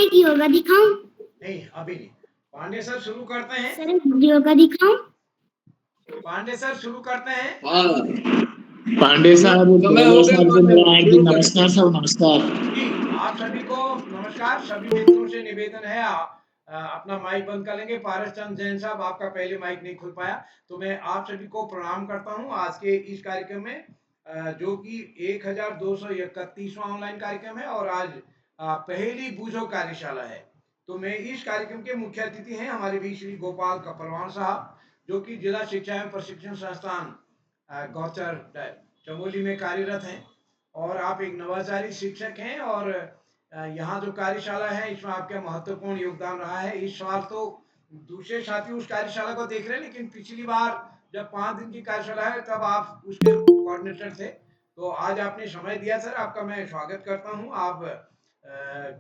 एक योगा दिखाऊं? नहीं, अभी नहीं। पांडे सर शुरू करते हैं। सर एक योगा दिखाऊं? पांडे सर शुरू करते हैं। हाँ पांडे साहब बोलो साहब से मिला कि नमस्कार साहब नमस्कार। जी, आप सभी को नमस्कार। सभी मित्रों से निवेदन है अपना माइक बंद कर लेंगे। पारस चंद जैन साहब, आपका पहले माइक नहीं खुल पाया, तो मैं आप सभी को प्रणाम करता हूं आज के इस कार्यक्रम में, जो कि 1231वां ऑनलाइन कार्यक्रम है और आज पहली बूझो कार्यशाला है। तो मैं इस कार्यक्रम के मुख्य अतिथि हैं हमारे भी श्री गोपाल कपरवान साहब, जो कि जिला शिक्षा एवं प्रशिक्षण संस्थान गौचर चमोली में कार्यरत हैं और आप एक नवाचारी शिक्षक हैं। और यहाँ जो कार्यशाला है इसमें आपका महत्वपूर्ण योगदान रहा है। इस साल तो दूसरे साथी उस कार्यशाला को देख रहे हैं, लेकिन पिछली बार जब 5 दिन की कार्यशाला है तब आप उसके कोऑर्डिनेटर थे, तो आज आपने समय दिया सर, आपका मैं स्वागत करता हूँ। आप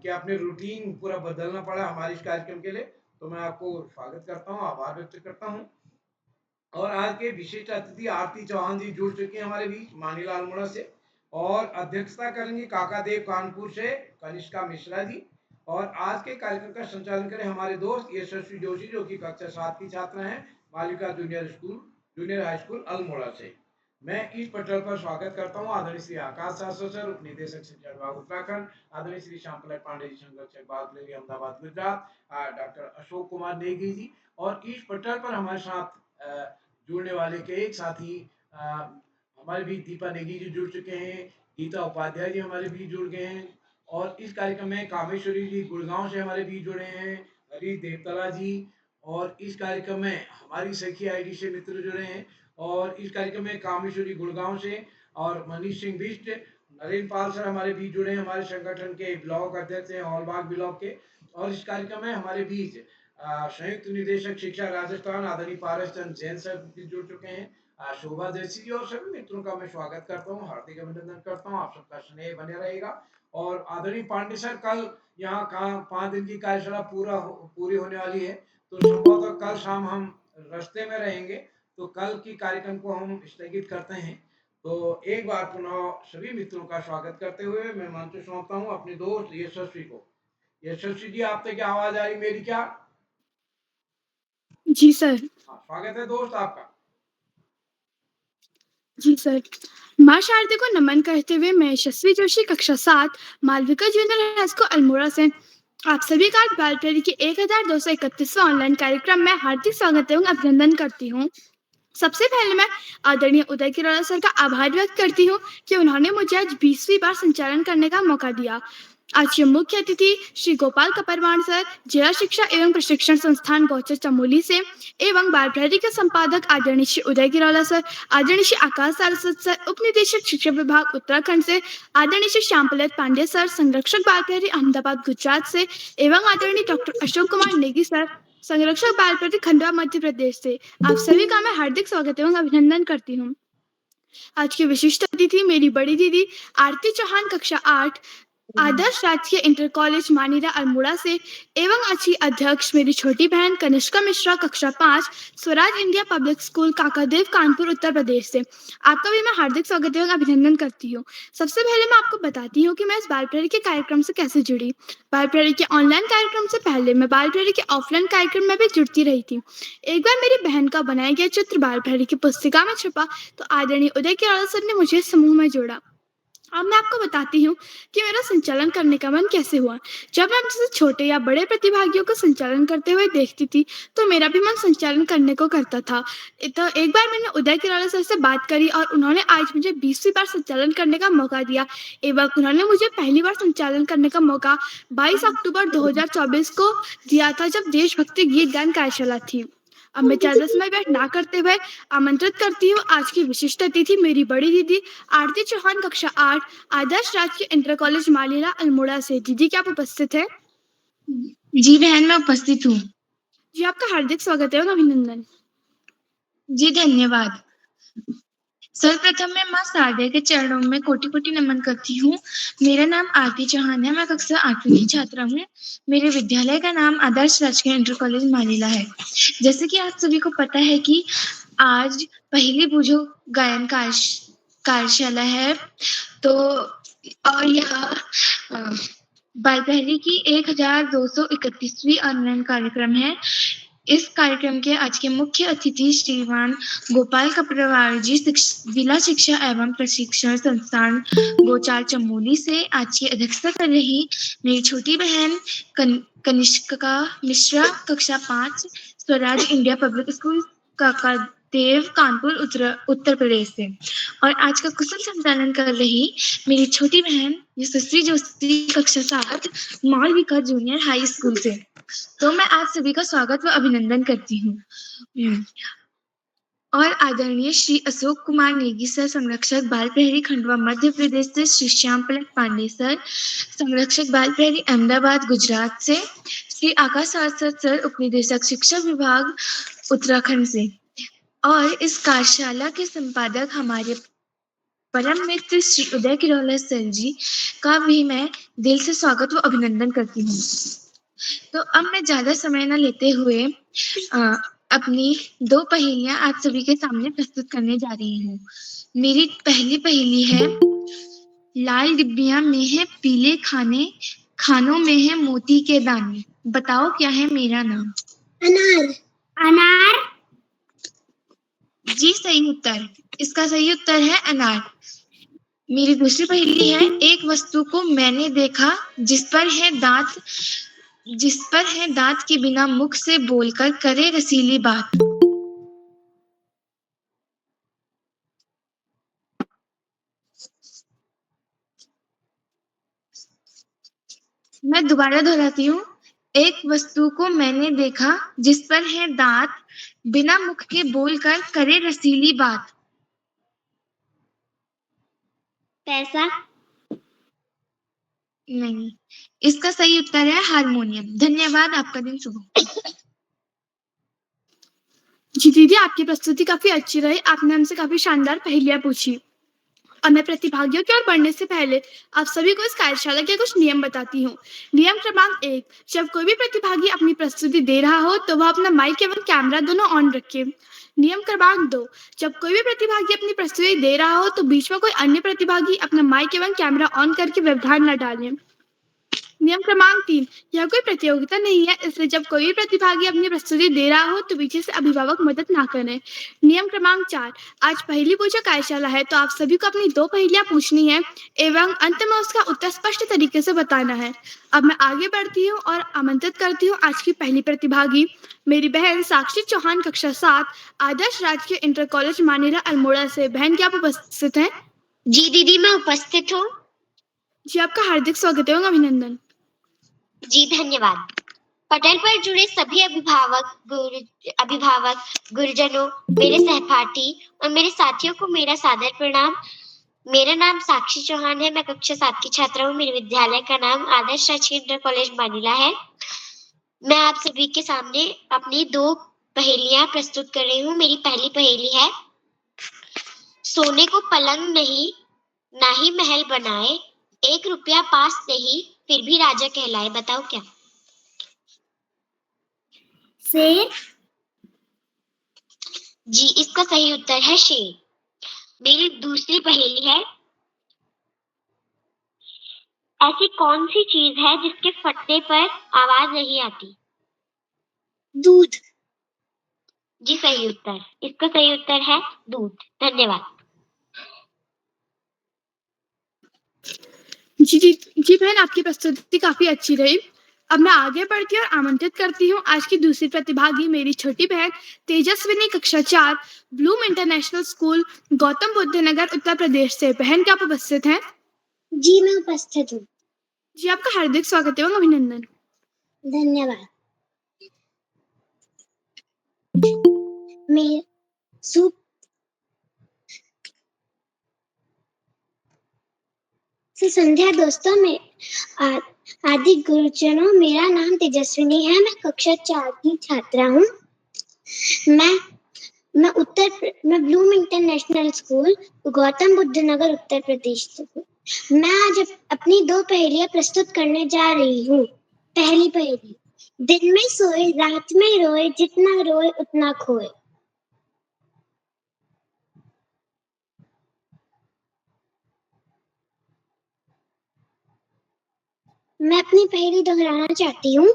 क्या अपने रूटीन पूरा बदलना पड़ा हमारे इस कार्यक्रम के लिए, तो मैं आपको स्वागत करता हूँ, आभार व्यक्त करता हूँ। और आज के विशिष्ट अतिथि आरती चौहान जी जुड़ चुके हैं हमारे बीच मानीला अल्मोड़ा से, और अध्यक्षता करेंगे काकादेव कानपुर से कनिष्का मिश्रा जी। और आज के कार्यक्रम का संचालन करें हमारे दोस्त यशस्वी जोशी, जो कि कक्षा 7 की छात्रा हैं बालिका जूनियर हाई स्कूल अल्मोड़ा से। मैं इस पटल पर स्वागत करता हूँ आदरणीय श्री आकाश शास्त्री सर, उप निदेशक शिक्षा विभाग उत्तराखंड, आदरणीय श्री श्याम पलक पांडे जी, संरक्षक बाल प्रेमी अहमदाबाद गुजरात, डॉक्टर अशोक कुमार नेगी जी। और इस पटल पर हमारे साथ जुड़ने वाले के एक साथी हमारे भी दीपा नेगी जी जुड़ चुके हैं, गीता उपाध्याय जी हमारे बीच जुड़ गए हैं, और इस कार्यक्रम में कामेश्वरी जी गुड़गांव से हमारे बीच जुड़े हैं, हरीश देवतला जी। और इस कार्यक्रम में हमारी सखी आईडी से मित्र जुड़े हैं, और इस कार्यक्रम में कामेश्वरी गुड़गांव से और मनीष सिंह बिष्ट, नरेंद्र पाल सर हमारे बीच जुड़े हैं, हमारे संगठन के ब्लॉक अध्यक्ष हैं हॉलबाग ब्लॉक के। और इस कार्यक्रम में हमारे बीच संयुक्त निदेशक शिक्षा राजस्थान आदरणीय पारस चंद जैन सर भी जुड़ चुके हैं, शोभा जैसी जी। और सभी मित्रों का मैं स्वागत करता हूँ, हार्दिक अभिनंदन करता हूँ, आप सबका स्नेह बने रहेगा। और आदरणीय पांडे सर, कल यहाँ का 5 दिन की कार्यशाला पूरी होने वाली है, तो संभवतः कल शाम हम रास्ते में रहेंगे, तो कल की कार्यक्रम को हम स्थगित करते हैं। तो एक बार पुनः सभी मित्रों का स्वागत करते हुए मैं मंच सौंपता हूँ अपने दोस्त यशस्वी को। यशस्वी जी, आप तक आवाज आ रही मेरी क्या? जी सर। हाँ, स्वागत है दोस्त आपका। जी सर। माँ शारदे को नमन करते हुए मैं यशस्वी जोशी, कक्षा 7, Malvika junior high school Almora से आप सभी का बाल प्रेमी के 1231वां ऑनलाइन कार्यक्रम में हार्दिक स्वागत एवं अभिनंदन करती हूँ। सबसे पहले मैं आदरणीय उदय किरोड़ा सर का आभार व्यक्त करती हूँ कि उन्होंने मुझे आज 20वीं बार संचालन करने का मौका दिया। आज के मुख्य अतिथि श्री गोपाल कपरवान सर, जिला शिक्षा एवं प्रशिक्षण संस्थान गौचर चमोली से, एवं बाल के संपादक आदरणीय श्री उदय किरोड़ा सर, आदरणीय श्री आकाश सारस्वत सर, उप निदेशक शिक्षा विभाग उत्तराखंड से, आदरणीय श्री श्याम पलक पांडे सर, संरक्षक बाल प्रहरी अहमदाबाद गुजरात से, एवं आदरणीय डॉक्टर अशोक कुमार नेगी सर, संरक्षक बाल प्रहरी खंडवा मध्य प्रदेश से, आप सभी का मैं हार्दिक स्वागत एवं अभिनंदन करती हूँ। आज की विशिष्ट अतिथि मेरी बड़ी दीदी आरती चौहान, कक्षा 8, आदर्श राजकीय इंटर कॉलेज मानीरा अल्मोड़ा से, एवं आज की अध्यक्ष मेरी छोटी बहन कनिष्का मिश्रा, कक्षा 5, Swaraj India public school Kakadev Kanpur Uttar Pradesh से। आपका भी मैं हार्दिक स्वागत एवं अभिनंदन करती हूँ। सबसे पहले मैं आपको बताती हूँ कि मैं इस बाल प्रहरी के कार्यक्रम से कैसे जुड़ी। बाल प्रहरी के ऑनलाइन कार्यक्रम से पहले मैं बाल प्रहरी के ऑफलाइन कार्यक्रम में भी जुड़ती रही थी। एक बार मेरी बहन का बनाया गया चित्र बाल प्रहरी की पुस्तिका में छपा, तो आदरणीय उदय किरोड़ा सर ने मुझे समूह में जोड़ा। अब मैं आपको बताती हूँ कि मेरा संचालन करने का मन कैसे हुआ। जब मैं जैसे छोटे या बड़े प्रतिभागियों को संचालन करते हुए देखती थी, तो मेरा भी मन संचालन करने को करता था। तो एक बार मैंने उदय किरोड़ा सर से बात करी और उन्होंने आज मुझे 20वीं बार संचालन करने का मौका दिया, एवं उन्होंने मुझे पहली बार संचालन करने का मौका 22 अक्टूबर 2024 को दिया था, जब देशभक्ति गीत गायन कार्यशाला थी। अब मैं ज्यादा समय व्यर्थ ना करते हुए आमंत्रित करती हूँ आज की विशिष्ट अतिथि मेरी बड़ी दीदी आरती चौहान, कक्षा 8, आदर्श राजकीय इंटर कॉलेज मालीला अल्मोड़ा से। दीदी, क्या आप उपस्थित है? जी बहन, मैं उपस्थित हूँ। जी, आपका हार्दिक स्वागत है और अभिनंदन। जी धन्यवाद। सर्वप्रथम मैं माँ शारदा के चरणों में कोटि कोटि नमन करती हूँ। मेरा नाम आरती चौहान है, मैं कक्षा 8वीं की छात्रा हूँ। मेरे विद्यालय का नाम आदर्श राजकीय इंटर कॉलेज मालीला है। जैसे कि आप सभी को पता है कि आज पहली बूझो गायन कार्यशाला है, तो और यह बाल पहली की 1231वीं ऑनलाइन कार्यक्रम है। इस कार्यक्रम के आज के मुख्य अतिथि श्रीमान गोपाल कपड़वार जी जिला शिक्षा एवं प्रशिक्षण संस्थान गोचार चमोली से आज की अध्यक्षता कर रही मेरी छोटी बहन कनिष्का मिश्रा कक्षा 5 Swaraj India public school Kakadev Kanpur Uttar Pradesh से, और आज का कुशल संचालन कर रही मेरी छोटी बहन यशस्वी जोशी कक्षा 7 मालविका जूनियर हाई स्कूल से। तो मैं आप सभी का स्वागत व अभिनंदन करती हूँ। और आदरणीय श्री अशोक कुमार नेगी सर, संरक्षक बाल प्रहरी खंडवा मध्य प्रदेश से, श्री श्याम पलक पांडे सर, संरक्षक बाल प्रहरी अहमदाबाद गुजरात से, श्री आकाश सर, उपनिदेशक शिक्षा विभाग उत्तराखंड से, और इस कार्यशाला के संपादक हमारे परम मित्र श्री उदय किरोला सर जी का भी मैं दिल से स्वागत व अभिनंदन करती हूँ। तो अब मैं ज्यादा समय न लेते हुए अपनी 2 पहेलियां आप सभी के सामने प्रस्तुत करने जा रही हूँ। मेरी पहली पहेली है, लाल डिब्बियां में है पीले खाने, खानों में है मोती के दाने, बताओ क्या है मेरा नाम? अनार। अनार। जी सही उत्तर। इसका सही उत्तर है अनार। मेरी दूसरी पहेली है, एक वस्तु को मैंने देखा जिस पर है दांत के बिना मुख से बोलकर करे रसीली बात। मैं दोबारा दोहराती हूँ, एक वस्तु को मैंने देखा जिस पर है दांत बिना मुख के बोलकर करे रसीली बात। पैसा। नहीं, इसका सही उत्तर है हारमोनियम। धन्यवाद, आपका दिन शुभ हो। जी दीदी, आपकी प्रस्तुति काफी अच्छी रही। आपने हमसे काफी शानदार पहेलियां पूछी। और मैं प्रतिभागियों की ओर बढ़ने से पहले आप सभी को इस कार्यशाला के कुछ नियम बताती हूँ। नियम क्रमांक 1, जब कोई भी प्रतिभागी अपनी प्रस्तुति दे रहा हो तो वह अपना माइक एवं कैमरा दोनों ऑन रखे। नियम क्रमांक 2, जब कोई भी प्रतिभागी अपनी प्रस्तुति दे रहा हो तो बीच में कोई अन्य प्रतिभागी अपना माइक एवं कैमरा ऑन करके व्यवधान न डालें। नियम क्रमांक 3, यह कोई प्रतियोगिता नहीं है, इसलिए जब कोई भी प्रतिभागी अपनी प्रस्तुति दे रहा हो तो पीछे से अभिभावक मदद ना करें। नियम क्रमांक 4, आज पहेली पूछो कार्यशाला है तो आप सभी को अपनी 2 पहेलियां पूछनी है एवं अंत में उसका उत्तर स्पष्ट तरीके से बताना है। अब मैं आगे बढ़ती हूँ और आमंत्रित करती हूँ आज की पहली प्रतिभागी, मेरी बहन साक्षी चौहान कक्षा 7 आदर्श राजकीय इंटर कॉलेज मानेरा अल्मोड़ा से। बहन, क्या आप उपस्थित हैं? जी दीदी, मैं उपस्थित हूँ। जी, आपका हार्दिक स्वागत एवं अभिनंदन। जी धन्यवाद। पटल पर जुड़े सभी अभिभावक, गुरुजनों, मेरे सहपाठी और मेरे साथियों को मेरा सादर प्रणाम। मेरा नाम साक्षी चौहान है, मैं कक्षा 7 की छात्रा हूँ। मेरे विद्यालय का नाम आदर्श राजकीय इंटर कॉलेज मानिला है। मैं आप सभी के सामने अपनी 2 पहेलियां प्रस्तुत कर रही हूँ। मेरी पहली पहेली है, सोने को पलंग नहीं ना ही महल बनाए, 1 रुपया पास नहीं फिर भी राजा कहलाए, बताओ क्या? शेर। जी, इसका सही उत्तर है शेर। मेरी दूसरी पहेली है, ऐसी कौन सी चीज है जिसके फटने पर आवाज नहीं आती? दूध। जी सही उत्तर। इसका सही उत्तर है दूध। धन्यवाद। जी बहन, आपकी प्रस्तुति काफी अच्छी रही। अब मैं आगे बढ़ती और आमंत्रित करती हूँ आज की दूसरी प्रतिभागी, मेरी छोटी बहन तेजस्विनी कक्षा 4 bloom international school Gautam Buddh Nagar Uttar Pradesh से। बहन, क्या आप उपस्थित हैं? जी मैं उपस्थित हूँ। जी, आपका हार्दिक स्वागत एवं अभिनंदन। धन्यवाद। मैं संध्या दोस्तों में आदि गुरुजनों, मेरा नाम तेजस्विनी है, मैं कक्षा 4 की छात्रा हूँ। मैं bloom international school Gautam Buddh Nagar Uttar Pradesh से हूँ। मैं आज अपनी 2 पहेलियां प्रस्तुत करने जा रही हूँ। पहली पहेली, दिन में सोए रात में रोए, जितना रोए उतना खोए। मैं अपनी पहेली दोहराना चाहती हूँ।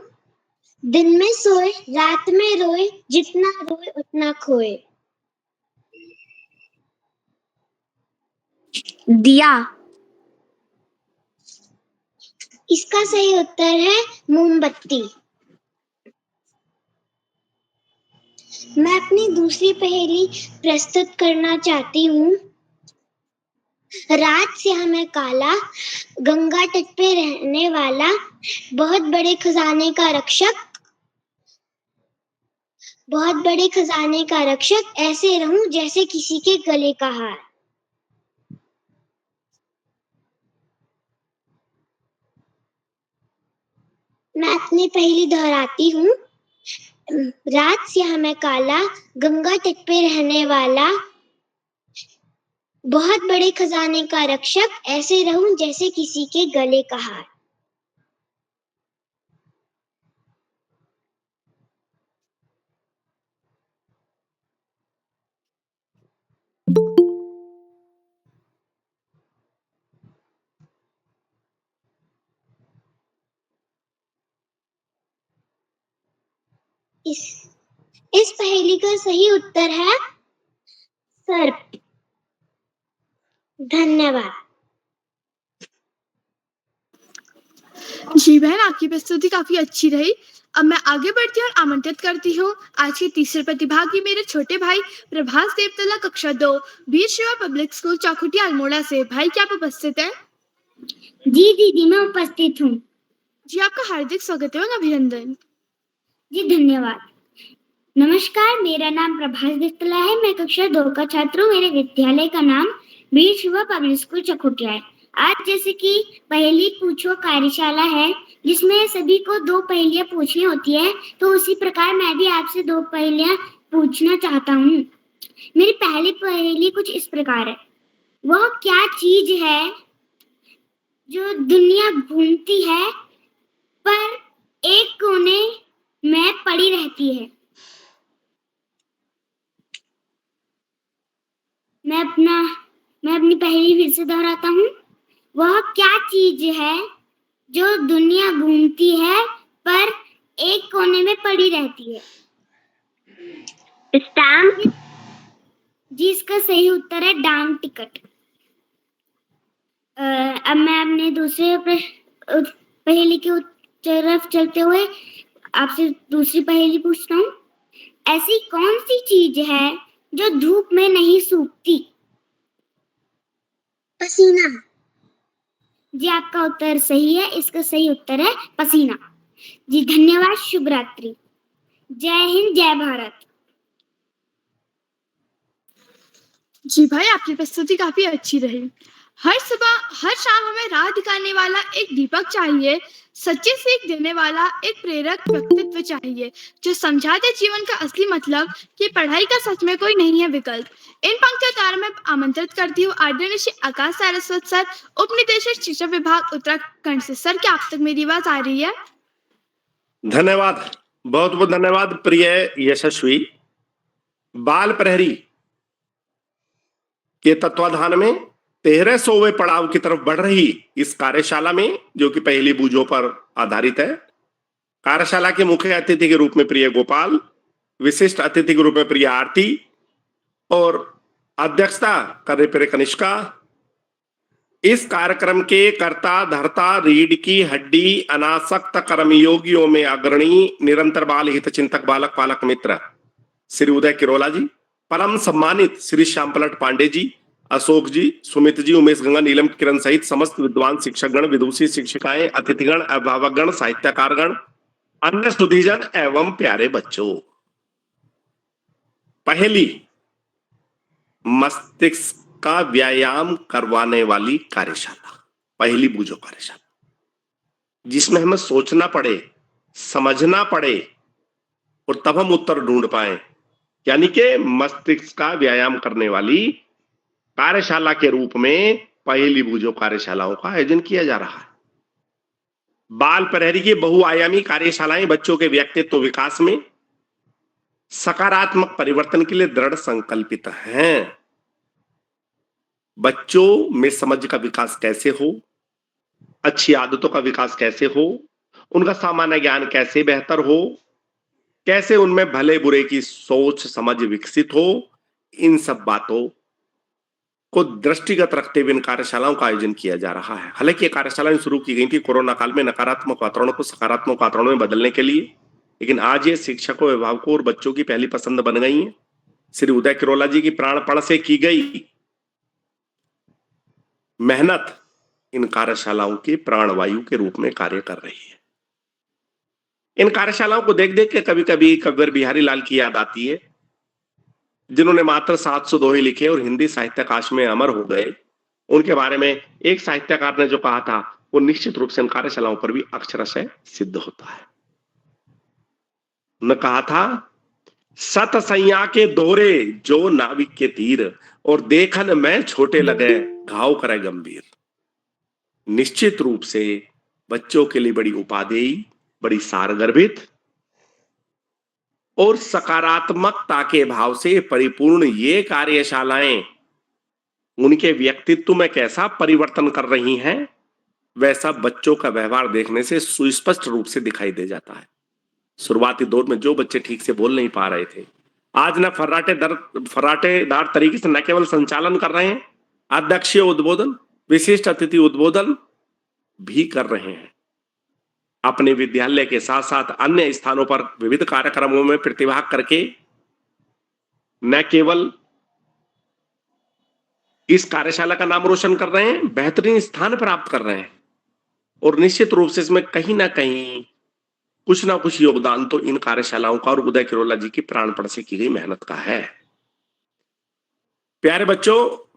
दिन में सोए, रात में रोए, जितना रोए उतना खोए। दिया। इसका सही उत्तर है मोमबत्ती। मैं अपनी दूसरी पहेली प्रस्तुत करना चाहती हूँ। रात से हमें काला, गंगा तट पे रहने वाला, बहुत बड़े खजाने का रक्षक, बहुत बड़े खजाने का रक्षक, ऐसे रहूं जैसे किसी के गले का हार। मैं अपनी पहेली दोहराती हूँ। रात से हमें काला, गंगा तट पे रहने वाला, बहुत बड़े खजाने का रक्षक, ऐसे रहूं जैसे किसी के गले का हार। इस पहेली का सही उत्तर है सर्प। धन्यवाद। जी बहन, आपकी प्रस्तुति काफी अच्छी रही। अब मैं आगे बढ़ती हूँ और आमंत्रित करती हूँ आज के तीसरे प्रतिभागी मेरे छोटे भाई प्रभास देवतला कक्षा 2 वीर शिवा पब्लिक स्कूल चौखुटिया अल्मोड़ा से। भाई, क्या आप उपस्थित हैं? जी दीदी, मैं उपस्थित हूँ। जी, आपका हार्दिक स्वागत है और अभिनंदन। जी धन्यवाद। नमस्कार, मेरा नाम प्रभास देवतला है। मैं कक्षा 2 का छात्र हूँ। मेरे विद्यालय का नाम वीर शिवा पब्लिक स्कूल चौखुटिया है। आज जैसे कि पहेली पूछो कार्यशाला है, जिसमें सभी को 2 पहेलियां पूछनी होती है, तो उसी प्रकार मैं भी आपसे 2 पहेलियां पूछना चाहता हूँ। मेरी पहली पहेली कुछ इस प्रकार है। वह क्या चीज है जो दुनिया घूमती है पर एक कोने में पड़ी रहती है? मैं अपनी पहेली फिर से दोहराता हूँ। वह क्या चीज है जो दुनिया घूमती है पर एक कोने में पड़ी रहती है? स्टैम्प। जी, इसका सही उत्तर है डाक टिकट। अब मैं अपने दूसरे पहेली की तरफ चलते हुए आपसे दूसरी पहेली पूछता हूँ। ऐसी कौन सी चीज है जो धूप में नहीं सूखती? पसीना। जी, आपका उत्तर सही है। इसका सही उत्तर है पसीना। जी धन्यवाद। शुभ रात्रि। जय हिंद, जय भारत। जी भाई, आपकी प्रस्तुति काफी अच्छी रही। हर सुबह हर शाम हमें राह दिखाने वाला एक दीपक चाहिए, सच्ची सीख देने वाला एक प्रेरक व्यक्तित्व चाहिए, जो समझा दे जीवन का असली मतलब कि पढ़ाई का सच में कोई नहीं है विकल्प। इन पंक्तियों द्वारा मैं आमंत्रित करती हूँ आदरणीय श्री आकाश सारस्वत सर, उप निदेशक शिक्षा विभाग उत्तराखंड से। सर, क्या आप तक मेरी आवाज आ रही है? धन्यवाद, बहुत बहुत धन्यवाद प्रिय यशस्वी। बाल प्रहरी के तत्वाधान में 1300वें पड़ाव की तरफ बढ़ रही इस कार्यशाला में, जो कि पहेली बूझों पर आधारित है, कार्यशाला के मुख्य अतिथि के रूप में प्रिय गोपाल, विशिष्ट अतिथि के रूप में प्रिय आरती और अध्यक्षता कर रहे प्रिय कनिष्का। इस कार्यक्रम के कर्ता धर्ता, रीढ़ की हड्डी, अनासक्त कर्मयोगियों में अग्रणी, निरंतर बाल हित चिंतक, बालक पालक मित्र श्री उदय किरोला जी, परम सम्मानित श्री श्यामपलट पांडे जी, अशोक जी, सुमित जी, उमेश गंगा, नीलम किरण सहित समस्त विद्वान शिक्षकगण, विदुषी शिक्षिकाएं, अतिथिगण, अभिभावकगण, साहित्यकारगण, अन्य सुधीजन एवं प्यारे बच्चों। पहली मस्तिष्क का व्यायाम करवाने वाली कार्यशाला, पहेली बूझो कार्यशाला, जिसमें हमें सोचना पड़े, समझना पड़े और तब हम उत्तर ढूंढ पाए, यानी कि मस्तिष्क का व्यायाम करने वाली कार्यशाला के रूप में पहेली बूझो कार्यशालाओं का आयोजन किया जा रहा है। बाल प्रहरी की बहुआयामी कार्यशालाएं बच्चों के व्यक्तित्व विकास में सकारात्मक परिवर्तन के लिए दृढ़ संकल्पित हैं। बच्चों में समझ का विकास कैसे हो, अच्छी आदतों का विकास कैसे हो, उनका सामान्य ज्ञान कैसे बेहतर हो, कैसे उनमें भले बुरे की सोच समझ विकसित हो, इन सब बातों को दृष्टिगत रखते हुए इन कार्यशालाओं का आयोजन किया जा रहा है। हालांकि ये कार्यशालाएं शुरू की गई थी कोरोना काल में नकारात्मक वातावरण को सकारात्मक वातावरण में बदलने के लिए, लेकिन आज ये शिक्षकों, अभिभावकों और बच्चों की पहली पसंद बन गई है। श्री उदय किरोला जी की प्राणपण से की गई मेहनत इन कार्यशालाओं की प्राणवायु के रूप में कार्य कर रही है। इन कार्यशालाओं को देख देख के कभी कभी कव्वर बिहारी लाल की याद आती है, जिन्होंने मात्र 700 दोहे लिखे और हिंदी साहित्य आकाश में अमर हो गए। उनके बारे में एक साहित्यकार ने जो कहा था वो निश्चित रूप से इन कार्यशालाओं पर भी अक्षरशः सिद्ध होता है। उन्होंने कहा था, सत सैया के दोहरे जो नाविक के तीर, और देखन में छोटे लगे घाव करे गंभीर। निश्चित रूप से बच्चों के लिए बड़ी उपादेय, बड़ी सारगर्भित और सकारात्मकता के भाव से परिपूर्ण ये कार्यशालाएं उनके व्यक्तित्व में कैसा परिवर्तन कर रही हैं, वैसा बच्चों का व्यवहार देखने से सुस्पष्ट रूप से दिखाई दे जाता है। शुरुआती दौर में जो बच्चे ठीक से बोल नहीं पा रहे थे, आज न फर्राटेदार तरीके से न केवल संचालन कर रहे हैं, अध्यक्षीय उद्बोधन, विशिष्ट अतिथि उद्बोधन भी कर रहे हैं। अपने विद्यालय के साथ साथ अन्य स्थानों पर विविध कार्यक्रमों में प्रतिभाग करके न केवल इस कार्यशाला का नाम रोशन कर रहे हैं, बेहतरीन स्थान प्राप्त कर रहे हैं, और निश्चित रूप से इसमें कहीं ना कहीं कुछ ना कुछ योगदान तो इन कार्यशालाओं का और उदय किरोला जी की प्राणपण से की गई मेहनत का है। प्यारे बच्चों,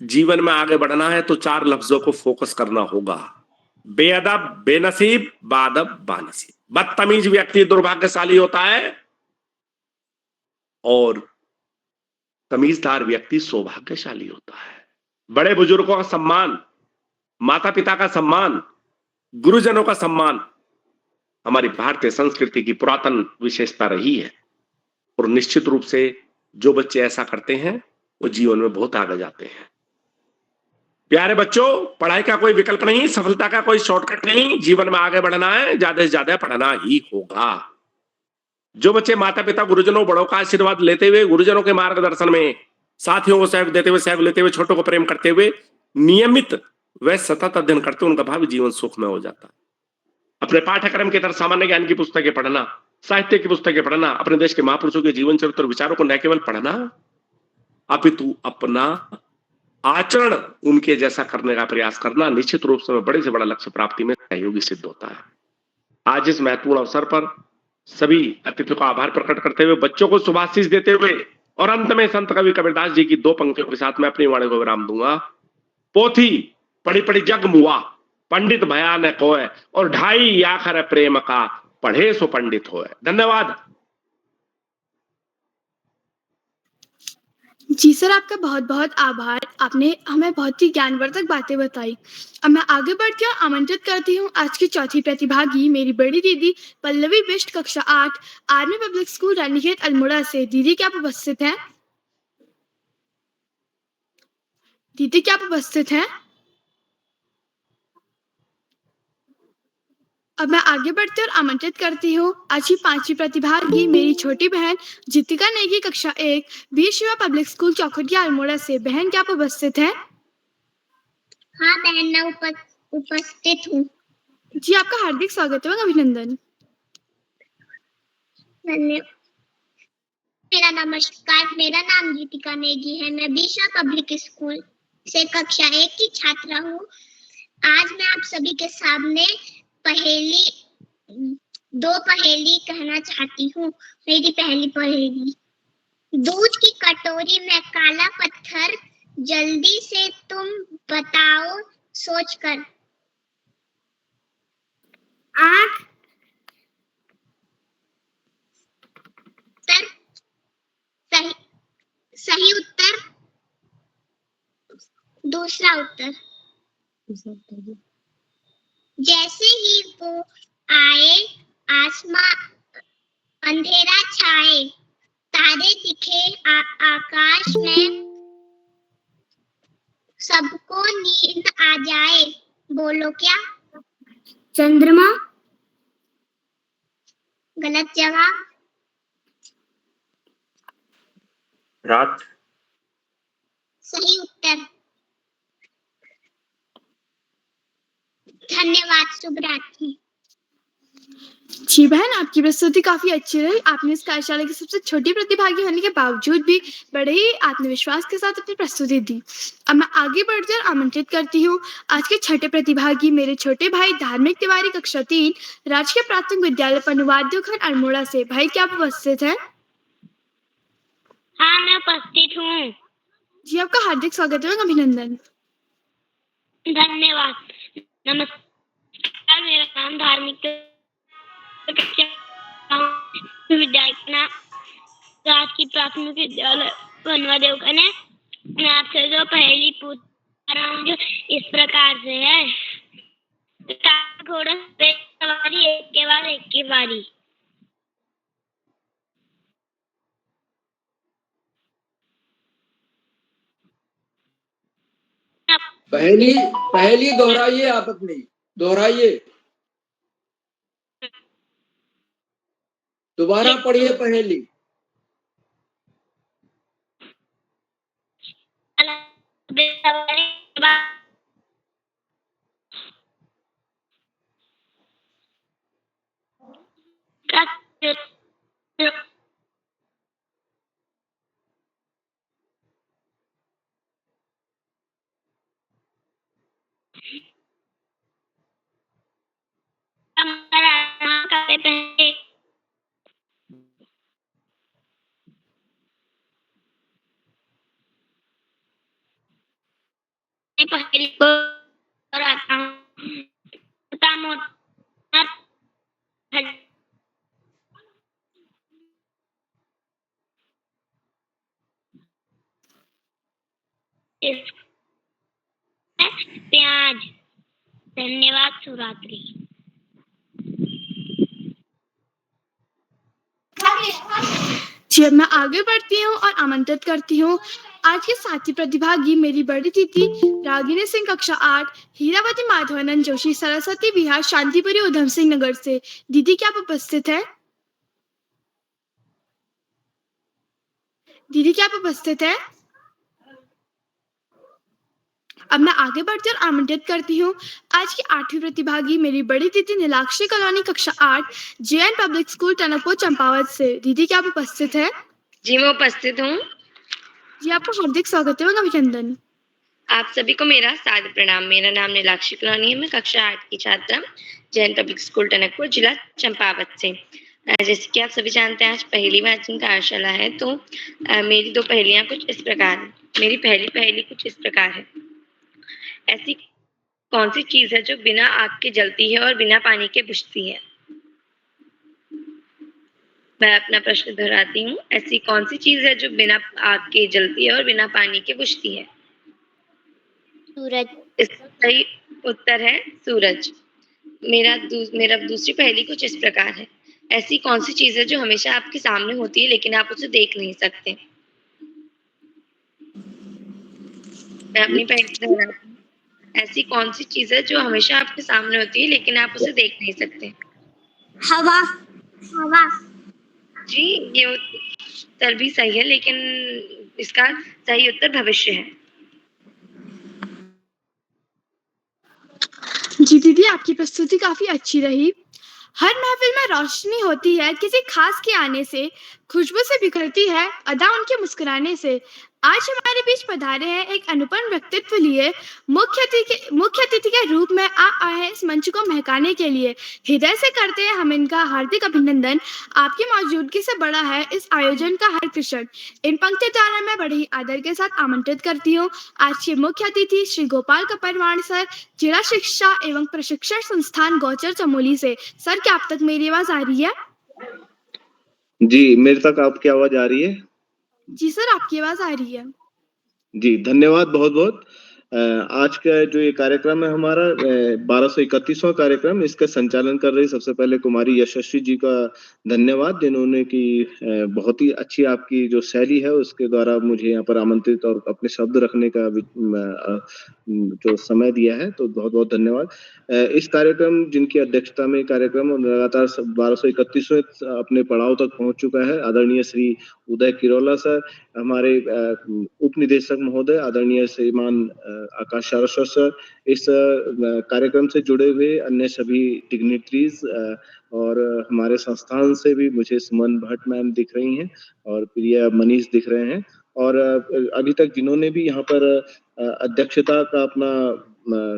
जीवन में आगे बढ़ना है तो 4 लफ्जों को फोकस करना होगा। बेअदब बेनसीब, बादब बानसीब। बदतमीज व्यक्ति दुर्भाग्यशाली होता है और तमीजदार व्यक्ति सौभाग्यशाली होता है। बड़े बुजुर्गों का सम्मान, माता पिता का सम्मान, गुरुजनों का सम्मान हमारी भारतीय संस्कृति की पुरातन विशेषता रही है, और निश्चित रूप से जो बच्चे ऐसा करते हैं वो जीवन में बहुत आगे जाते हैं। प्यारे बच्चों, पढ़ाई का कोई विकल्प नहीं, सफलता का कोई शॉर्टकट नहीं। जीवन में आगे बढ़ना है, ज्यादा से ज्यादा पढ़ना ही होगा। जो बच्चे माता पिता, गुरुजनों, बड़ों का आशीर्वाद लेते हुए, गुरुजनों के मार्गदर्शन में साथियों को सहयोग देते हुए, सहयोग लेते हुए, छोटों को प्रेम करते हुए नियमित व सतत अध्ययन करते, उनका भावी जीवन सुखमय हो जाता है। अपने पाठ्यक्रम के तरह सामान्य ज्ञान की पुस्तकें पढ़ना, साहित्य की पुस्तकें पढ़ना, अपने देश के महापुरुषों के जीवन चरित्र और विचारों को न केवल पढ़ना अपितु अपना आचरण उनके जैसा करने का प्रयास करना निश्चित रूप से बड़े से बड़ा लक्ष्य प्राप्ति में सहयोगी सिद्ध होता है। आज इस महत्वपूर्ण अवसर पर सभी अतिथियों का आभार प्रकट करते हुए, बच्चों को शुभाशीष देते हुए और अंत में संत कवि कबीरदास जी की 2 पंक्तियों के साथ मैं अपनी वाणी को विराम दूंगा। पोथी पढ़ी पढ़ी जग मुआ, पंडित भया न कोय, और ढाई आखर प्रेम का, पढ़े सो पंडित होए। धन्यवाद। जी सर, आपका बहुत बहुत आभार। आपने हमें बहुत ही ज्ञानवर्धक बातें बताई। अब मैं आगे बढ़ती हूँ, आमंत्रित करती हूँ आज की चौथी प्रतिभागी मेरी बड़ी दीदी पल्लवी बिष्ट, कक्षा 8, army public school Ranikhet Almora से। दीदी क्या आप उपस्थित हैं? दीदी क्या आप उपस्थित हैं? अब मैं आगे बढ़ती हूँ और आमंत्रित करती हूँ आज की 5वीं प्रतिभागी मेरी छोटी बहन जितिका नेगी, कक्षा 1, वीर शिवा पब्लिक स्कूल चौखटिया अल्मोड़ा से। बहन क्या आप उपस्थित हैं? हाँ बहन, मैं उपस्थित हूँ। जी, आपका हार्दिक स्वागत है, अभिनंदन। नमस्कार, मेरा नाम जितिका नेगी है। मैं वीर शिवा पब्लिक स्कूल से कक्षा 1 की छात्रा हूँ। आज मैं आप सभी के सामने 2 पहेली कहना चाहती हूँ। मेरी पहली पहेली, दूध की कटोरी में काला पत्थर, जल्दी से तुम बताओ सोचकर। आँख। सही उत्तर। दूसरा उत्तर, जैसे ही वो आए आसमां अंधेरा छाए, तारे दिखे आकाश में, सबको नींद आ जाए, बोलो क्या? चंद्रमा, गलत जवाब। रात, सही उत्तर। धन्यवाद, शुभ रात्रि। जी बहन, आपकी प्रस्तुति काफी अच्छी रही। आपने इस कार्यशाला की सबसे छोटी प्रतिभागी होने के बावजूद भी बड़े ही आत्मविश्वास के साथ अपनी प्रस्तुति दी। अब मैं आगे बढ़कर आमंत्रित करती हूँ आज के छठे प्रतिभागी मेरे छोटे भाई धार्मिक तिवारी कक्षा 3 राजकीय प्राथमिक विद्यालय पनुवाद्य खंड अल्मोड़ा से। भाई क्या आप उपस्थित हैं? हाँ, मैं उपस्थित हूँ। जी आपका हार्दिक स्वागत है, अभिनंदन। धन्यवाद। नमस्कार, मेरा नाम धार्मिक विद्यालय राजकीय प्राथमिक विद्यालय पनुवाद्य खंड है। मैं आपसे जो पहली पूछ रहा हूँ जो इस प्रकार से है। घोड़ा सवारी एक के बाद एक की बारी। पहली दोहराइए, आप अपनी दोहराइए, दोबारा पढ़िए पहली। पहली को आता हूँ। प्याज। धन्यवाद, शुभरात्रि। जी अब मैं आगे बढ़ती हूँ और आमंत्रित करती हूँ आज के साथी प्रतिभागी मेरी बड़ी दीदी रागिनी सिंह कक्षा 8 हीरावती माधवानंद जोशी सरस्वती विहार शांतिपुरी उधम सिंह नगर से। दीदी क्या आप उपस्थित है? दीदी क्या आप उपस्थित है? अब मैं आगे बढ़ती और आमंत्रित करती हूँ आज की 8वीं प्रतिभागी मेरी बड़ी दीदी नीलाक्षी कॉलोनी कक्षा 8 JN public school Tanakpur Champawat से। दीदी क्या आप उपस्थित है? जी मैं उपस्थित हूँ। जी आपका हार्दिक स्वागत है, अभिनंदन। आप सभी को मेरा सादर प्रणाम। मेरा नाम नीलाक्षी कॉलोनी है। मैं कक्षा 8 की छात्रा जैन पब्लिक स्कूल टनकपुर जिला चंपावत से। जैसे कि आप सभी जानते हैं आज पहली वाचन कार्यशाला है, तो मेरी दो पहेलियां कुछ इस प्रकार है। मेरी पहली पहेली कुछ इस प्रकार है। ऐसी कौन सी चीज है जो बिना आग के जलती है और बिना पानी के बुझती है? मैं अपना प्रश्न दोहराती हूँ। ऐसी कौन सी चीज है जो बिना आग के जलती है और बिना पानी के बुझती है? सूरज। इसका सही उत्तर है सूरज। मेरा दूसरी पहेली कुछ इस प्रकार है। ऐसी कौन सी चीज है जो हमेशा आपके सामने होती है लेकिन आप उसे देख नहीं सकते? मैं अपनी पहेली दोहराती हूँ। ऐसी कौन सी चीज है जो हमेशा आपके सामने होती है लेकिन आप उसे देख नहीं सकते? हवा, हवा। जी ये उत्तर भी सही है, लेकिन इसका सही उत्तर भविष्य है। जी दीदी आपकी प्रस्तुति काफी अच्छी रही। हर महफिल में रोशनी होती है किसी खास के आने से, खुशबू से बिखरती है अदा उनके मुस्कुराने से। आज हमारे बीच पधारे हैं एक अनुपम व्यक्तित्व लिए, मुख्य अतिथि के रूप में आए हैं इस मंच को महकाने के लिए। हृदय से करते हैं हम इनका हार्दिक अभिनंदन। आपकी मौजूदगी से बड़ा है इस आयोजन का हर क्षण। इन पंक्ति द्वारा मैं बड़े ही आदर के साथ आमंत्रित करती हूँ आज के मुख्य अतिथि श्री गोपाल कपरवाण सर, जिला शिक्षा एवं प्रशिक्षण संस्थान गौचर चमोली से। सर क्या आप तक मेरी आवाज आ रही है? जी मेरे तक आपकी आवाज आ रही है? जी सर आपकी आवाज आ रही है। जी धन्यवाद बहुत बहुत। आज का जो ये कार्यक्रम है हमारा 1231वां कार्यक्रम, इसका संचालन कर रही सबसे पहले कुमारी यशस्वी जी का धन्यवाद, जिन्होंने कि बहुत ही अच्छी आपकी जो शैली है उसके द्वारा मुझे यहाँ पर आमंत्रित और अपने शब्द रखने का जो समय दिया है, तो बहुत-बहुत धन्यवाद। इस कार्यक्रम जिनकी अध्यक्षता में कार्यक्रम लगातार 1231वें अपने पड़ाव तक पहुँच चुका है, आदरणीय श्री उदय किरोला सर, हमारे उप निदेशक महोदय आदरणीय श्रीमान आकाश सारस्वत सर, इस कार्यक्रम से जुड़े हुए अन्य सभी डिग्निटरीज और हमारे संस्थान से भी मुझे सुमन भट्ट मैम दिख रही हैं और प्रिया मनीष दिख रहे हैं और अभी तक जिन्होंने भी यहाँ पर अध्यक्षता का अपना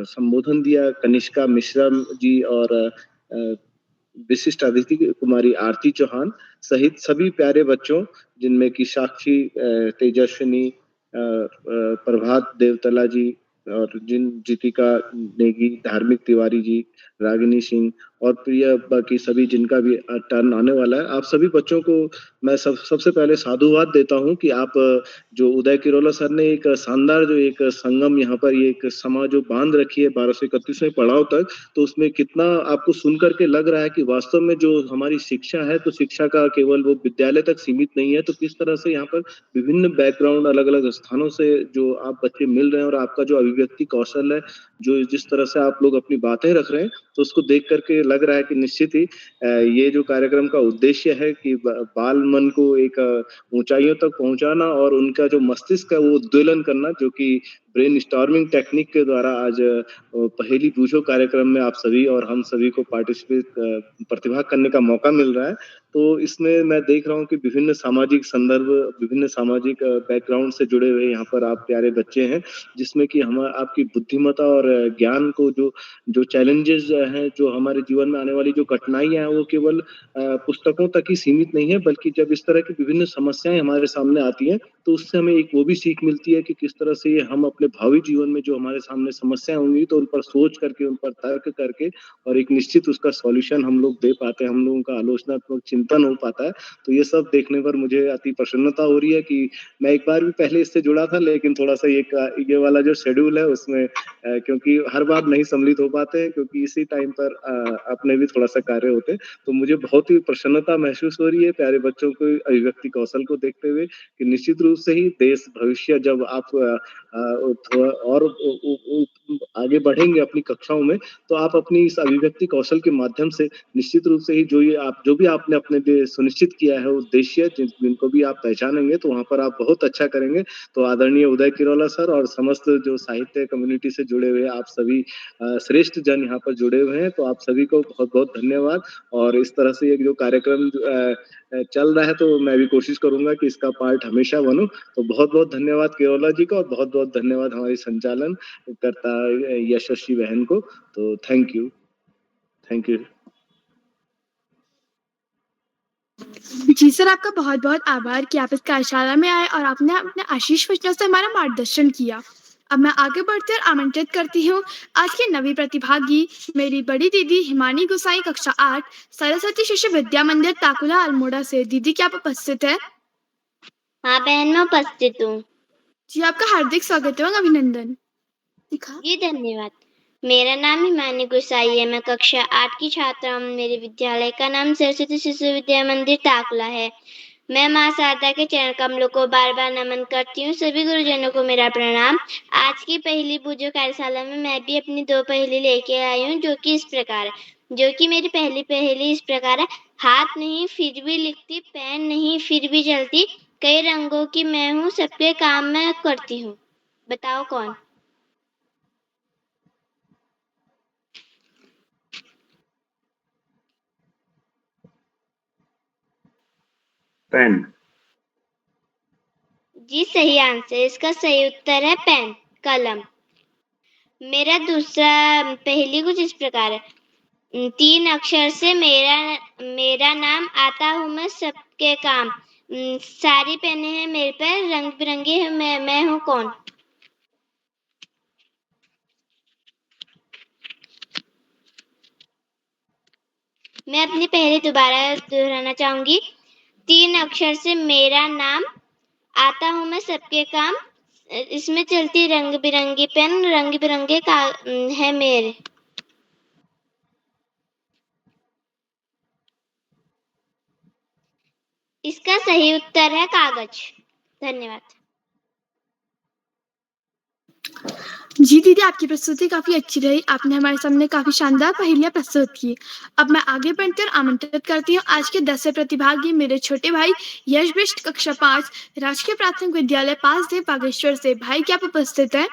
संबोधन दिया, कनिष्का मिश्रा जी और विशिष्ट अतिथि कुमारी आरती चौहान सहित सभी प्यारे बच्चों, जिनमें कि साक्षी, तेजस्विनी, प्रभात देवतला जी और जीतिका नेगी, धार्मिक तिवारी जी, रागिनी सिंह और प्रिया, बाकी सभी जिनका भी टर्न आने वाला है, आप सभी बच्चों को मैं सबसे पहले साधुवाद देता हूँ कि आप जो उदय किरोला सर ने एक शानदार जो एक संगम यहाँ पर ये एक समाज जो बांध रखी है 1231वें पड़ाव तक, तो उसमें कितना आपको सुन करके लग रहा है कि वास्तव में जो हमारी शिक्षा है, तो शिक्षा का केवल वो विद्यालय तक सीमित नहीं है, तो किस तरह से यहाँ पर विभिन्न बैकग्राउंड अलग-अलग स्थानों से जो आप बच्चे मिल रहे हैं और आपका जो अभिव्यक्ति कौशल है, जो जिस तरह से आप लोग अपनी बातें रख रहे हैं, तो उसको देख करके लग रहा है कि निश्चित ही ये जो कार्यक्रम का उद्देश्य है कि बाल मन को एक ऊंचाइयों तक पहुंचाना और उनका जो मस्तिष्क है वो उद्वेलन करना, जो कि ब्रेन स्टॉर्मिंग टेक्निक के द्वारा आज पहेली बूझो कार्यक्रम में आप सभी और हम सभी को प्रतिभाग करने का मौका मिल रहा है। तो इसमें मैं देख रहा हूँ कि विभिन्न सामाजिक संदर्भ, विभिन्न सामाजिक बैकग्राउंड से जुड़े हुए यहाँ पर आप प्यारे बच्चे हैं, जिसमें कि हम आपकी बुद्धिमत्ता और ज्ञान को जो चैलेंजेस हैं, जो हमारे जीवन में आने वाली जो कठिनाइयाँ हैं, वो केवल पुस्तकों तक ही सीमित नहीं है, बल्कि जब इस तरह की विभिन्न समस्याएं हमारे सामने आती हैं, तो उससे हमें एक वो भी सीख मिलती है कि किस तरह से हम अपने भावी जीवन में जो हमारे सामने समस्याएं होंगी, तो उन पर सोच करके, उन पर तर्क करके और एक निश्चित उसका सॉल्यूशन हम लोग दे पाते हैं, हम लोगों का आलोचनात्मक चिंतन हो पाता है। तो ये सब देखने पर मुझे अति प्रसन्नता हो रही है कि मैं एक बार भी पहले इससे जुड़ा था, लेकिन थोड़ा-सा ये वाला जो शेड्यूल है उसमें क्योंकि हर बार नहीं सम्मिलित हो पाते, क्योंकि इसी टाइम पर अपने भी थोड़ा-सा कार्य होते हैं। तो मुझे बहुत ही प्रसन्नता महसूस हो रही है प्यारे बच्चों को अभिव्यक्ति कौशल को देखते हुए कि निश्चित रूप से ही देश भविष्य जब आप थोड़ा और आगे बढ़ेंगे अपनी कक्षाओं में, तो आप अपनी इस अभिव्यक्ति कौशल के माध्यम से निश्चित रूप से ही जो भी आपने अपने लिए सुनिश्चित किया है उद्देश्य, जिनको भी आप पहचानेंगे, तो वहाँ पर आप बहुत अच्छा करेंगे। तो आदरणीय उदय किरोला सर और समस्त जो साहित्य कम्युनिटी से जुड़े हुए आप सभी श्रेष्ठ जन यहाँ पर जुड़े हुए हैं, तो आप सभी को बहुत-बहुत धन्यवाद। और इस तरह से एक जो कार्यक्रम चल रहा है, तो मैं भी कोशिश करूँगा कि इसका पार्ट हमेशा बनूँ। तो बहुत-बहुत धन्यवाद किरोला जी का और बहुत-बहुत धन्यवाद हमारी संचालन करता यशस्वी बहन को। तो थैंक यू। Thank you. जी सर, आपका बहुत-बहुत आभार कि आप इस कार्यशाला में आए और आपने अपने आशीष वचनों से हमारा मार्गदर्शन किया। अब मैं आगे बढ़ती और आमंत्रित करती हूँ आज की नवी प्रतिभागी मेरी बड़ी दीदी हिमानी गुसाई, कक्षा 8, सरस्वती शिशु विद्या मंदिर ताकुला अल्मोड़ा से। दीदी, क्या आप उपस्थित है? हाँ बहन, मैं उपस्थित हूँ। जी, आपका हार्दिक स्वागत है और अभिनंदन। जी धन्यवाद। मेरा नाम हिमानी गुसाई है, मैं कक्षा 8 की छात्रा हूँ। मेरे विद्यालय का नाम सरस्वती शिशु विद्या मंदिर ताकुला है। मैं माँ शारदा के चरण कमलों को बार-बार नमन करती हूँ। सभी गुरुजनों को मेरा प्रणाम। आज की पहेली बूझो कार्यशाला में मैं भी अपनी 2 पहेली लेके आई हूँ, जो कि इस प्रकार है। जो कि मेरी पहली पहेली इस प्रकार है। हाथ नहीं फिर भी लिखती, पेन नहीं फिर भी जलती, कई रंगों की मैं हूँ, सबके काम मैं करती हूँ। बताओ कौन? पेन। जी सही आंसर। इसका सही उत्तर है पेन, कलम। मेरा दूसरा पहेली कुछ इस प्रकार है। 3 अक्षर से मेरा नाम, आता हूँ मैं सबके काम। सारी पेने हैं मेरे पे, रंग बिरंगी है मैं हूँ कौन? मैं अपनी पहेली दोबारा दोहराना चाहूंगी। 3 अक्षर से मेरा नाम, आता हूँ मैं सबके काम, इसमें चलती रंग बिरंगी पेन, रंग बिरंगे है मेरे। इसका सही उत्तर है कागज। धन्यवाद। जी दीदी, आपकी प्रस्तुति काफी अच्छी रही। आपने हमारे सामने काफी शानदार पहेलियां प्रस्तुत की। अब मैं आगे बढ़कर आमंत्रित करती हूँ आज के 10वें प्रतिभागी मेरे छोटे भाई यश बिष्ट, कक्षा 5, राजकीय प्राथमिक विद्यालय पासदेव बागेश्वर से। भाई क्या आप उपस्थित हैं?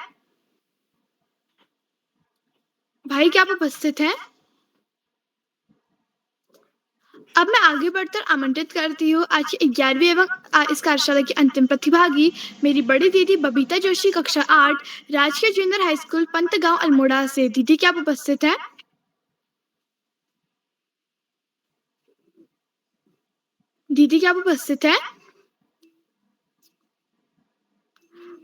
भाई क्या आप उपस्थित हैं? अब मैं आगे बढ़कर आमंत्रित करती हूँ आज की 11वीं एवं इस कार्यशाला की अंतिम प्रतिभागी मेरी बड़ी दीदी बबीता जोशी, कक्षा 8, राजकीय जूनियर हाई स्कूल पंतगांव अल्मोड़ा से। दीदी क्या आप उपस्थित हैं? दीदी क्या आप उपस्थित हैं?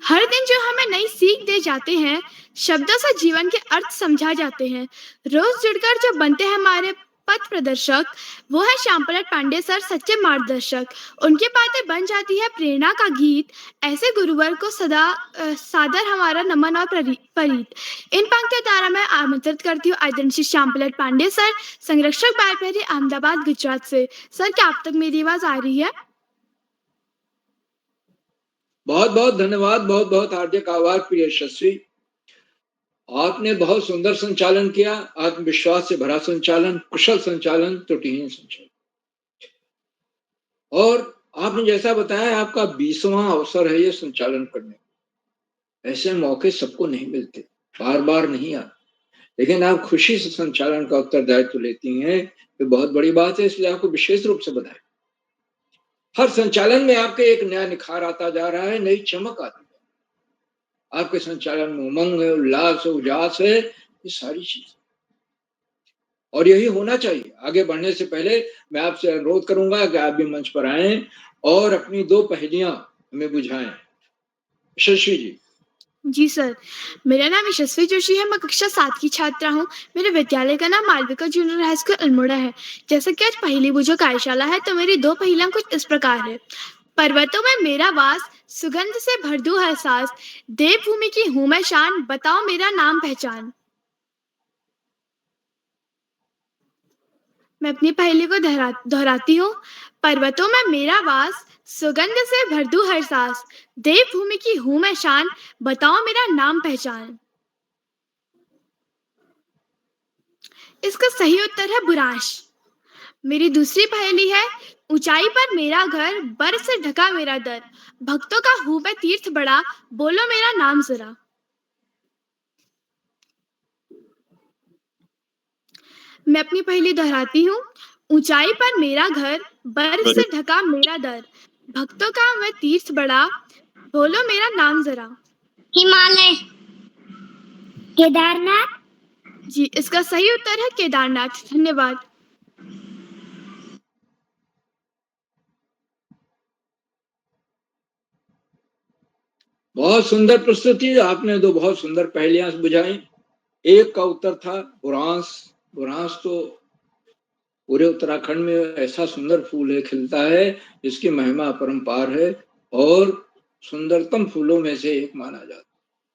हर दिन जो हमें नई सीख दे जाते हैं, शब्दों से जीवन के अर्थ समझा जाते हैं, रोज जुड़कर जो बनते हैं हमारे पथ प्रदर्शक, वो है श्यामपलट पांडे सर, सच्चे मार्गदर्शक। उनकी बातें बन जाती है प्रेरणा का गीत। ऐसे गुरुवर को सदा सादर हमारा नमन और परीत। इन पंक्तियों द्वारा मैं आमंत्रित करती हूँ आदरणीय श्री श्यामपलट पांडे सर, संरक्षक बालपहरी, अहमदाबाद, गुजरात से। सर क्या आप तक मेरी आवाज आ रही है? बहुत बहुत धन्यवाद, बहुत बहुत हार्दिक आभार प्रिय यशस्वी। आपने बहुत सुंदर संचालन किया, आत्मविश्वास से भरा संचालन, कुशल संचालन, त्रुटिहीन संचालन। और आपने जैसा बताया आपका 20वां अवसर है ये संचालन करने का। ऐसे मौके सबको नहीं मिलते, बार बार नहीं आते, लेकिन आप खुशी से संचालन का उत्तरदायित्व लेती हैं, ये बहुत बड़ी बात है, इसलिए आपको विशेष रूप से बधाई। हर संचालन में आपके एक नया निखार आता जा रहा है, नई चमक आती है। आपके संचालन में उमंग है, उल्लास है, उजास है, ये सारी चीजें, और यही होना चाहिए। आगे बढ़ने से पहले मैं आपसे अनुरोध करूंगा कि आप भी मंच पर आएं और अपनी 2 पहेलियां हमें बुझाएं। यशस्वी जी। जी सर, मेरा नाम यशस्वी जोशी है। मैं कक्षा 7 की छात्रा हूँ। मेरे विद्यालय का नाम Malvika junior high school Almora है। जैसा कि आज पहेली बूझो कार्यशाला है, तो मेरी 2 पहेलियां कुछ इस प्रकार है। पर्वतों में मेरा वास, सुगंध से भर दूं हर सांस, देवभूमि की हूं मैं शान, बताओ मेरा नाम पहचान। मैं अपनी पहेली को दोहराती हूँ। पर्वतों में मेरा वास, सुगंध से भर दूं हर सांस, देवभूमि की हूं मैं शान, बताओ मेरा नाम पहचान। इसका सही उत्तर है बुरांश। मेरी दूसरी पहेली है, ऊंचाई पर मेरा घर, बर्फ से ढका मेरा दर, भक्तों का हूं मैं तीर्थ बड़ा, बोलो मेरा नाम जरा। मैं अपनी पहेली दोहराती हूँ। ऊंचाई पर मेरा घर, बर्फ से ढका मेरा दर, भक्तों का मैं तीर्थ बड़ा, बोलो मेरा नाम जरा। हिमालय, केदारनाथ। जी, इसका सही उत्तर है केदारनाथ। धन्यवाद। बहुत सुंदर प्रस्तुति, आपने 2 बहुत सुंदर पहेलियां बुझाई। एक का उत्तर था बुरांस। बुरांस तो पूरे उत्तराखंड में ऐसा सुंदर फूल है, खिलता है, जिसकी महिमा अपरंपार है और सुंदरतम फूलों में से एक माना जाता है।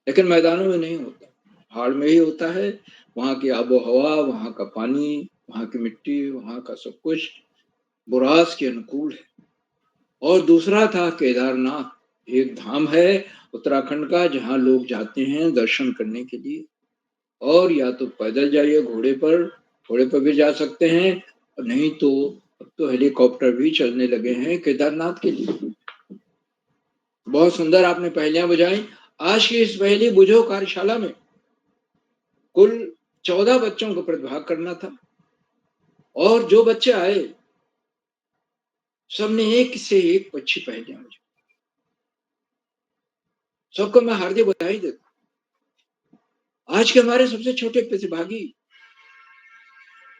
लेकिन मैदानों में नहीं होता, पहाड़ में ही होता है। वहां की आबो हवा, वहां का पानी, वहां की मिट्टी, वहां का सब कुछ बुरांस के अनुकूल है। और दूसरा था केदारनाथ, एक धाम है उत्तराखंड का, जहां लोग जाते हैं दर्शन करने के लिए, और या तो पैदल जाइए, घोड़े पर भी जा सकते हैं, और नहीं तो अब तो हेलीकॉप्टर भी चलने लगे हैं केदारनाथ के लिए। बहुत सुंदर आपने पहेलियां बुझाई। आज की इस पहेली बुझो कार्यशाला में कुल 14 बच्चों को प्रतिभाग करना था, और जो बच्चे आए सबने एक से एक अच्छी पहेलियां बुझाई। सबको मैं हार्दिक बधाई देता हूं। आज के हमारे सबसे छोटे प्रतिभागी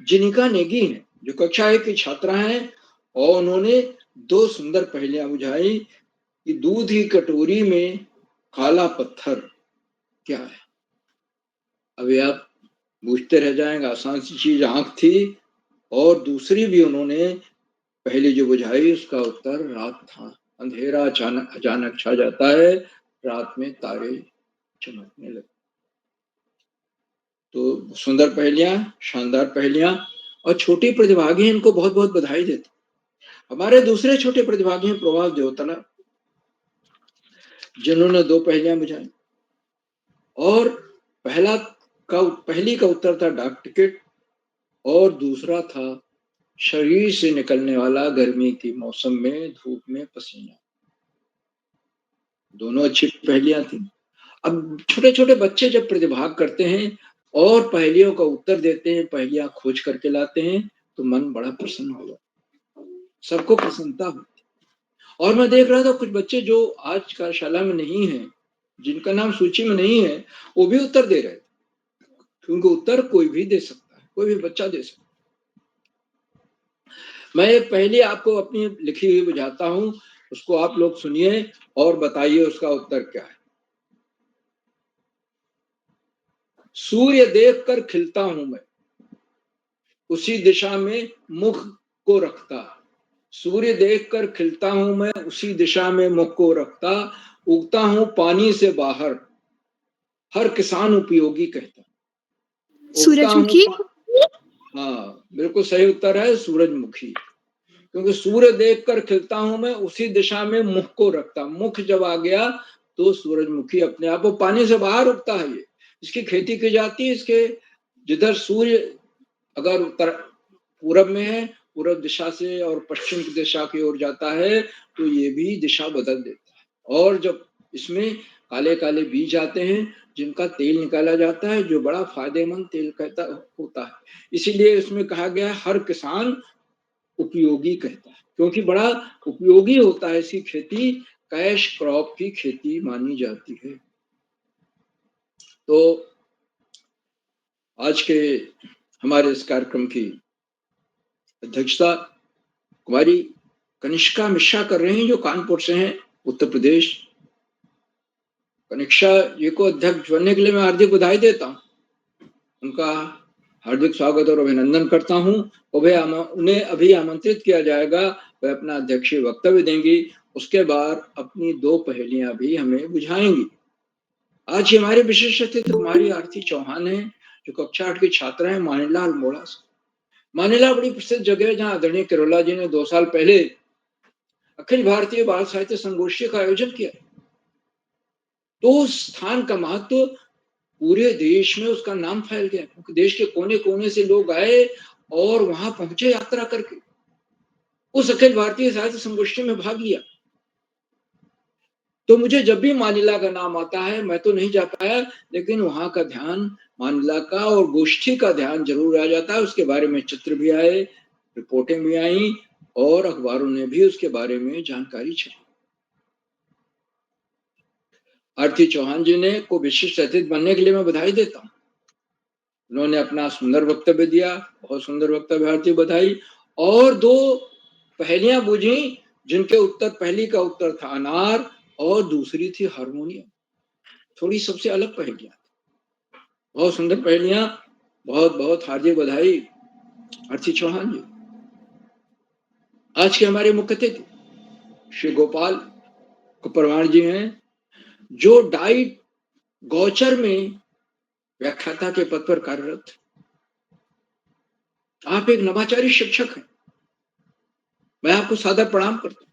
जिनिका नेगी हैं, जो कक्षा 1 की छात्रा हैं, और उन्होंने 2 सुंदर पहेलियां बुझाई कि दूध की कटोरी में काला पत्थर क्या है। अभी आप पूछते रह जाएंगे, आसान सी चीज आंख थी। और दूसरी भी उन्होंने पहले जो बुझाई, उसका उत्तर रात था। अंधेरा अचानक छा जाता है रात में तारे चमकने लगे। तो सुंदर पहेलियां, शानदार पहेलियां, और छोटी प्रतिभागी इनको बहुत बहुत बधाई देते। हमारे दूसरे छोटे प्रतिभागी हैं प्रभाव देवतला, जिन्होंने 2 पहेलियां बुझाई, और पहली का उत्तर था डाक टिकट, और दूसरा था शरीर से निकलने वाला गर्मी के मौसम में धूप में पसीना। दोनों अच्छी पहेलियां थी। अब छोटे छोटे बच्चे जब प्रतिभाग करते हैं और पहेलियों का उत्तर देते हैं, पहेलियां खोज करके लाते हैं, तो मन बड़ा प्रसन्न हो जाता है, सबको प्रसन्नता होती है। और मैं देख रहा था कुछ बच्चे जो आज कार्यशाला में नहीं है, जिनका नाम सूची में नहीं है, वो भी उत्तर दे रहे थे, क्योंकि उत्तर कोई भी दे सकता है, कोई भी बच्चा दे सकता है। मैं एक पहेली आपको अपनी लिखी हुई बुझाता हूं, उसको आप लोग सुनिए और बताइए उसका उत्तर क्या है। सूर्य देखकर खिलता हूं मैं, उसी दिशा में मुख को रखता। सूर्य देखकर खिलता हूं मैं, उसी दिशा में मुख को रखता। उगता हूं पानी से बाहर, हर किसान उपयोगी कहता। सूरजमुखी। हाँ, बिल्कुल सही उत्तर है सूरजमुखी, क्योंकि सूर्य देखकर खिलता हूं मैं, उसी दिशा में मुख को रखता। मुख जब आ गया तो सूरजमुखी अपने आप, वो पानी से बाहर उगता है। ये इसकी खेती की जाती है। इसके जिधर सूर्य अगर उत्तर पूरब में है, पूरब दिशा से, और पश्चिम की दिशा की ओर जाता है, तो ये भी दिशा बदल देता है। और जब इसमें काले काले बीज आते हैं, जिनका तेल निकाला जाता है, जो बड़ा फायदेमंद तेल कहता होता है। इसीलिए इसमें कहा गया है हर किसान उपयोगी कहता है, क्योंकि बड़ा उपयोगी होता है। इसकी खेती कैश क्रॉप की खेती मानी जाती है। तो आज के हमारे इस कार्यक्रम की अध्यक्षता कुमारी कनिष्का मिश्रा कर रहे हैं, जो कानपुर से हैं, उत्तर प्रदेश। कनिष्का जी को अध्यक्ष बनने के लिए मैं हार्दिक बधाई देता हूँ, उनका हार्दिक स्वागत और अभिनंदन करता हूँ। उन्हें अभी आमंत्रित किया जाएगा, वह अपना अध्यक्षीय वक्तव्य देंगी, उसके बाद अपनी 2 पहेलियां भी हमें बुझाएंगी। आज हमारे विशेष अतिथि कुमारी आरती चौहान है, जो कक्षा 8 की छात्रा है मानीला अल्मोड़ा से। मानीला बड़ी प्रसिद्ध जगह है, जहाँ आदरणीय किरोला जी ने 2 साल पहले अखिल भारतीय बाल साहित्य संगोष्ठी का आयोजन किया। तो उस स्थान का महत्व पूरे देश में उसका नाम फैल गया, क्योंकि देश के कोने कोने से लोग आए और वहां पहुंचे यात्रा करके, उस अखिल भारतीय साहित्य संगोष्ठी में भाग लिया। तो मुझे जब भी मानीला का नाम आता है, मैं तो नहीं जा पाया, लेकिन वहां का ध्यान, मानीला का और गोष्ठी का ध्यान जरूर आ जाता है। उसके बारे में चित्र भी आए, रिपोर्टें भी आई, और अखबारों ने भी उसके बारे में जानकारी छपी। आरती चौहान जी ने को विशिष्ट अतिथि बनने के लिए मैं बधाई देता हूँ। उन्होंने अपना सुंदर वक्तव्य दिया, बहुत सुंदर वक्तव्य, आरती बधाई। और 2 पहेलियां बूझी, जिनके उत्तर, पहली का उत्तर था अनार और दूसरी थी हारमोनियम। थोड़ी सबसे अलग पहेलियां, बहुत सुंदर पहेलियां, बहुत बहुत हार्दिक बधाई आरती चौहान जी। आज के हमारे मुख्य अतिथि श्री गोपाल कुपरवार जी हैं, जो डाइट गौचर में व्याख्याता के पद पर कार्यरत। आप एक नवाचारी शिक्षक हैं, मैं आपको सादर प्रणाम करता हूं।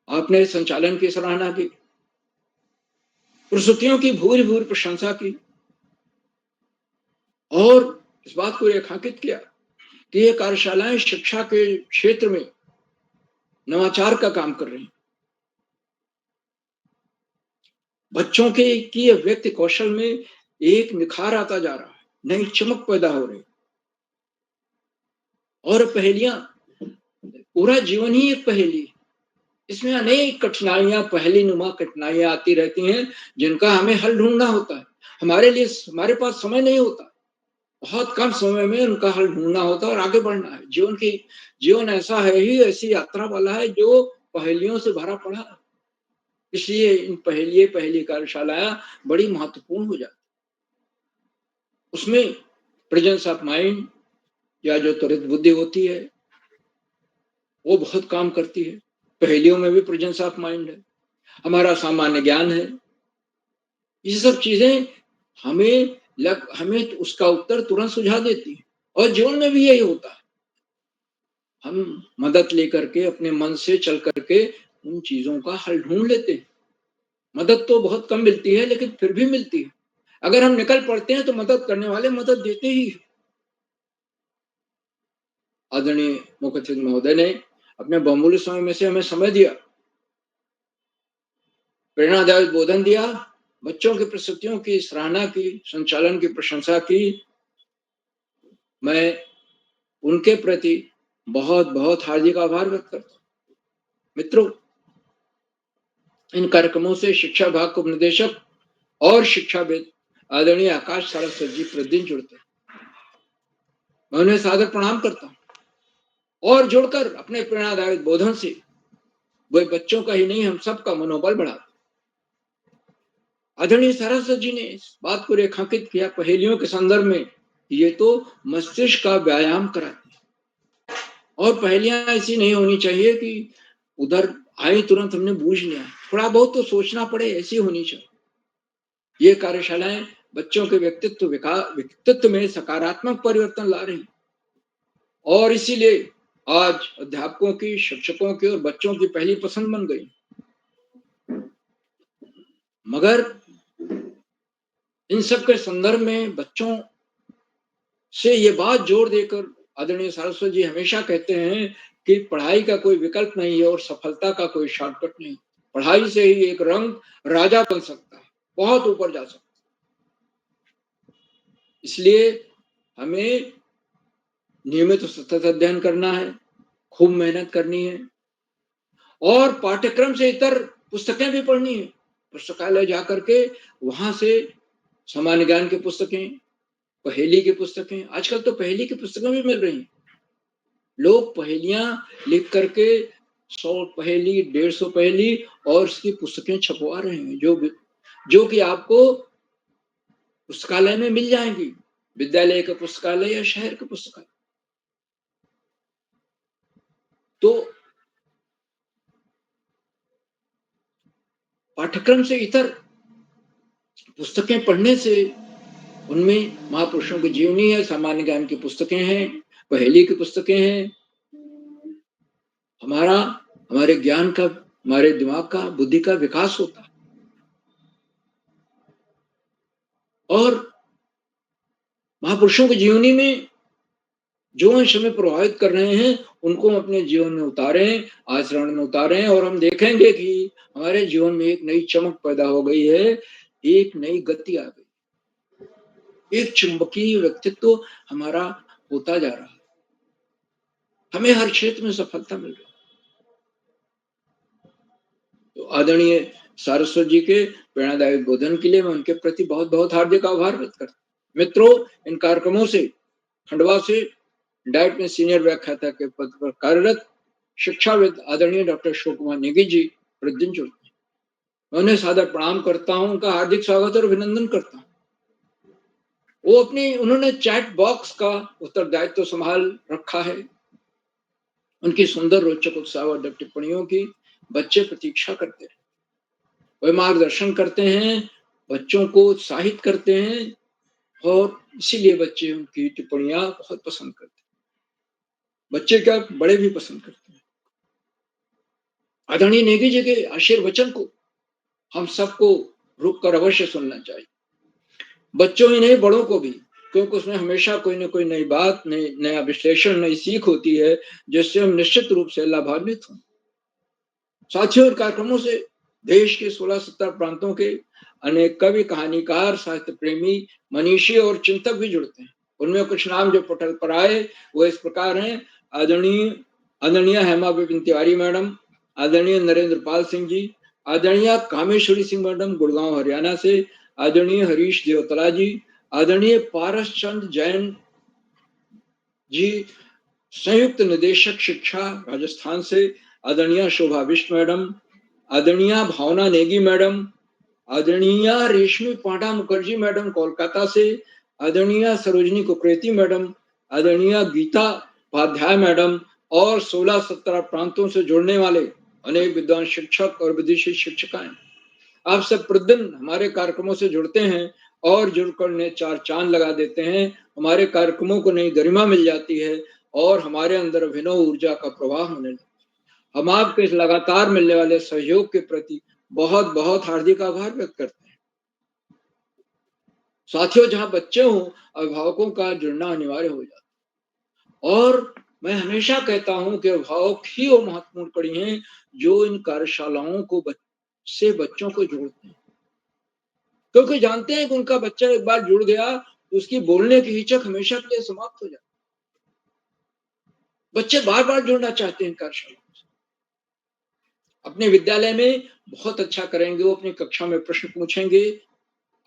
आपने संचालन की सराहना की, प्रस्तुतियों की भूरि भूरि प्रशंसा की, और इस बात को रेखांकित किया कि ये कार्यशालाएं शिक्षा के क्षेत्र में नवाचार का काम कर रही हैं। बच्चों की व्यक्ति कौशल में एक निखार आता जा रहा है, नई चमक पैदा हो रही। और पहेलियां, पूरा जीवन ही एक पहेली है। इसमें अनेक कठिनाइयां, पहेली नुमा कठिनाइयां आती रहती हैं, जिनका हमें हल ढूंढना होता है। हमारे पास समय नहीं होता, बहुत कम समय में उनका हल ढूंढना होता है और आगे बढ़ना है। जीवन ऐसा है ही, ऐसी यात्रा वाला है जो पहेलियों से भरा पड़ा है। इसलिए इन पहेली कार्यशालाएं बड़ी महत्वपूर्ण हो जाती। उसमें प्रेजेंस ऑफ माइंड, या जो त्वरित बुद्धि होती है, वो बहुत काम करती है। पहेलियों में भी प्रेजेंस ऑफ माइंड है। हमारा सामान्य ज्ञान है। ये सब चीजें हमें उसका उत्तर तुरंत सुझा देती है। और जीवन में भी यही होता है, हम मदद लेकर के अपने मन से चल करके उन चीजों का हल ढूंढ लेते हैं। मदद तो बहुत कम मिलती है, लेकिन फिर भी मिलती है। अगर हम निकल पड़ते हैं तो मदद करने वाले मदद देते ही हैं। आदरणीय मुख्य अतिथि महोदय ने अपने बहुमूल्य समय में से हमें समय दिया, प्रेरणादायक बोधन दिया, बच्चों की प्रस्तुतियों की सराहना की, संचालन की प्रशंसा की। मैं उनके प्रति बहुत बहुत हार्दिक आभार व्यक्त करता हूँ। मित्रों, इन कार्यक्रमों से शिक्षा विभाग के उपनिदेशक और शिक्षाविद आदरणीय आकाश सारस्वत जी प्रतिदिन जुड़ते हैं। मैं उन्हें सादर प्रणाम करता हूँ और जुड़कर अपने प्रेरणादायक बोधन से वे बच्चों का ही नहीं, हम सबका मनोबल बढ़ाते। आदरणीय सारस्वत जी ने इस बात को रेखांकित किया पहेलियों के संदर्भ में, ये तो मस्तिष्क का व्यायाम कराती है। और पहेलियां ऐसी नहीं होनी चाहिए कि उधर आई तुरंत हमने बूझ लिया, थोड़ा बहुत तो सोचना पड़े, ऐसी होनी चाहिए। ये कार्यशालाएं बच्चों के व्यक्तित्व में सकारात्मक परिवर्तन ला रही, और इसीलिए आज अध्यापकों की, शिक्षकों की और बच्चों की पहली पसंद बन गई। मगर इन सब के संदर्भ में बच्चों से ये बात जोर देकर आदरणीय सारस्वत जी हमेशा कहते हैं कि पढ़ाई का कोई विकल्प नहीं है और सफलता का कोई शॉर्टकट नहीं। पढ़ाई से ही एक रंग राजा बन सकता है, बहुत ऊपर जा सकता है। इसलिए हमें नियमित सतत अध्ययन करना है, खूब मेहनत करनी है और पाठ्यक्रम से इतर पुस्तकें भी पढ़नी है। पुस्तकालय जाकर के वहां से सामान्य ज्ञान की पुस्तकें, पहेली की पुस्तकें, आजकल तो पहेली की पुस्तकें भी मिल रही हैं। लोग पहेलियां लिख करके 100 पहेली, 150 पहेली और उसकी पुस्तकें छपवा रहे हैं, जो कि आपको पुस्तकालय में मिल जाएंगी, विद्यालय का पुस्तकालय या शहर का पुस्तकालय। तो पाठ्यक्रम से इतर पुस्तकें पढ़ने से उनमें महापुरुषों की जीवनी है, सामान्य ज्ञान की पुस्तकें हैं, पहेली की पुस्तकें हैं। हमारे ज्ञान का, हमारे दिमाग का, बुद्धि का विकास होता है। और महापुरुषों की जीवनी में जो अंश हमें प्रभावित कर रहे हैं उनको हम अपने जीवन में उतारें, आचरण में उतारें, और हम देखेंगे कि हमारे जीवन में एक नई चमक पैदा हो गई है, एक नई गति आ गई, एक चुंबकीय व्यक्तित्व हमारा होता जा रहा है। हमें हर क्षेत्र में सफलता मिल रही है। तो आदरणीय सारस्वत जी के प्रेरणादायक बोधन के लिए मैं उनके प्रति बहुत बहुत हार्दिक आभार व्यक्त करता हूँ। मित्रों, इन कार्यक्रमों से खंडवा से डाइट में सीनियर व्याख्याता के पद पर कार्यरत शिक्षाविद आदरणीय डॉक्टर अशोक कुमार नेगी जी प्रतिदिन जुड़ते हैं। मैं उन्हें सादर प्रणाम करता हूँ, उनका हार्दिक स्वागत और अभिनंदन करता हूँ। उन्होंने चैट बॉक्स का उत्तरदायित्व संभाल रखा है। उनकी सुंदर, रोचक, उत्साहवर्धक टिप्पणियों की बच्चे प्रतीक्षा करते हैं। वे मार्गदर्शन करते हैं, बच्चों को उत्साहित करते हैं, और इसीलिए बच्चे उनकी टिप्पणियां बहुत पसंद करते हैं। बच्चे क्या, बड़े भी पसंद करते हैं। आदरणीय नेगी जी के आशीर्वचन को हम सबको रुक कर अवश्य सुनना चाहिए, बच्चों ही नहीं, बड़ों को भी, क्योंकि उसमें हमेशा कोई ना कोई नई बात, नया विश्लेषण, नई सीख होती है, जिससे हम निश्चित रूप से लाभान्वित हों। साथियों, इन कार्यक्रमों से देश के 16-17 प्रांतों के अनेक कवि, कहानीकार, साहित्य प्रेमी, मनीषी और चिंतक भी जुड़ते हैं। उनमें कुछ नाम जो पटल पर आए वो इस प्रकार हैं। आदरणीय हेमा बिपिन तिवारी मैडम, आदरणीय नरेंद्र पाल सिंह जी, आदरणीय कामेश्वरी सिंह मैडम गुड़गांव हरियाणा से, आदरणीय हरीश देवतला जी, आदरणीय पारस चंद जैन जी संयुक्त निदेशक शिक्षा राजस्थान से, आदरणीय शोभा बिष्ट मैडम, आदरणीय भावना नेगी मैडम, आदरणीय रेशमी पांडा मुखर्जी मैडम कोलकाता से, आदरणीय सरोजनी कुकरेती मैडम, आदरणीय गीता उपाध्याय मैडम, और 16-17 प्रांतों से जुड़ने वाले अनेक विद्वान शिक्षक और विदेशी शिक्षिकाएं आप सब प्रतिदिन हमारे कार्यक्रमों से जुड़ते हैं और जुड़कर उन्हें चार चांद लगा देते हैं। हमारे कार्यक्रमों को नई गरिमा मिल जाती है और हमारे अंदर अभिनव ऊर्जा का प्रवाह होने लगता है। हम आपके इस लगातार मिलने वाले सहयोग के प्रति बहुत बहुत हार्दिक आभार व्यक्त करते हैं। साथियों, जहां बच्चे हों, अभिभावकों का जुड़ना अनिवार्य हो जाता है और मैं हमेशा कहता हूं कि अभिभावक ही वो महत्वपूर्ण कड़ी हैं जो इन कार्यशालाओं को से बच्चों को जोड़ते हैं, क्योंकि जानते हैं कि उनका बच्चा एक बार जुड़ गया तो उसकी बोलने की हिचक हमेशा के लिए समाप्त हो जाती है। बच्चे बार बार जुड़ना चाहते हैं कार्यशालाओं से। अपने विद्यालय में बहुत अच्छा करेंगे, वो अपनी कक्षा में प्रश्न पूछेंगे।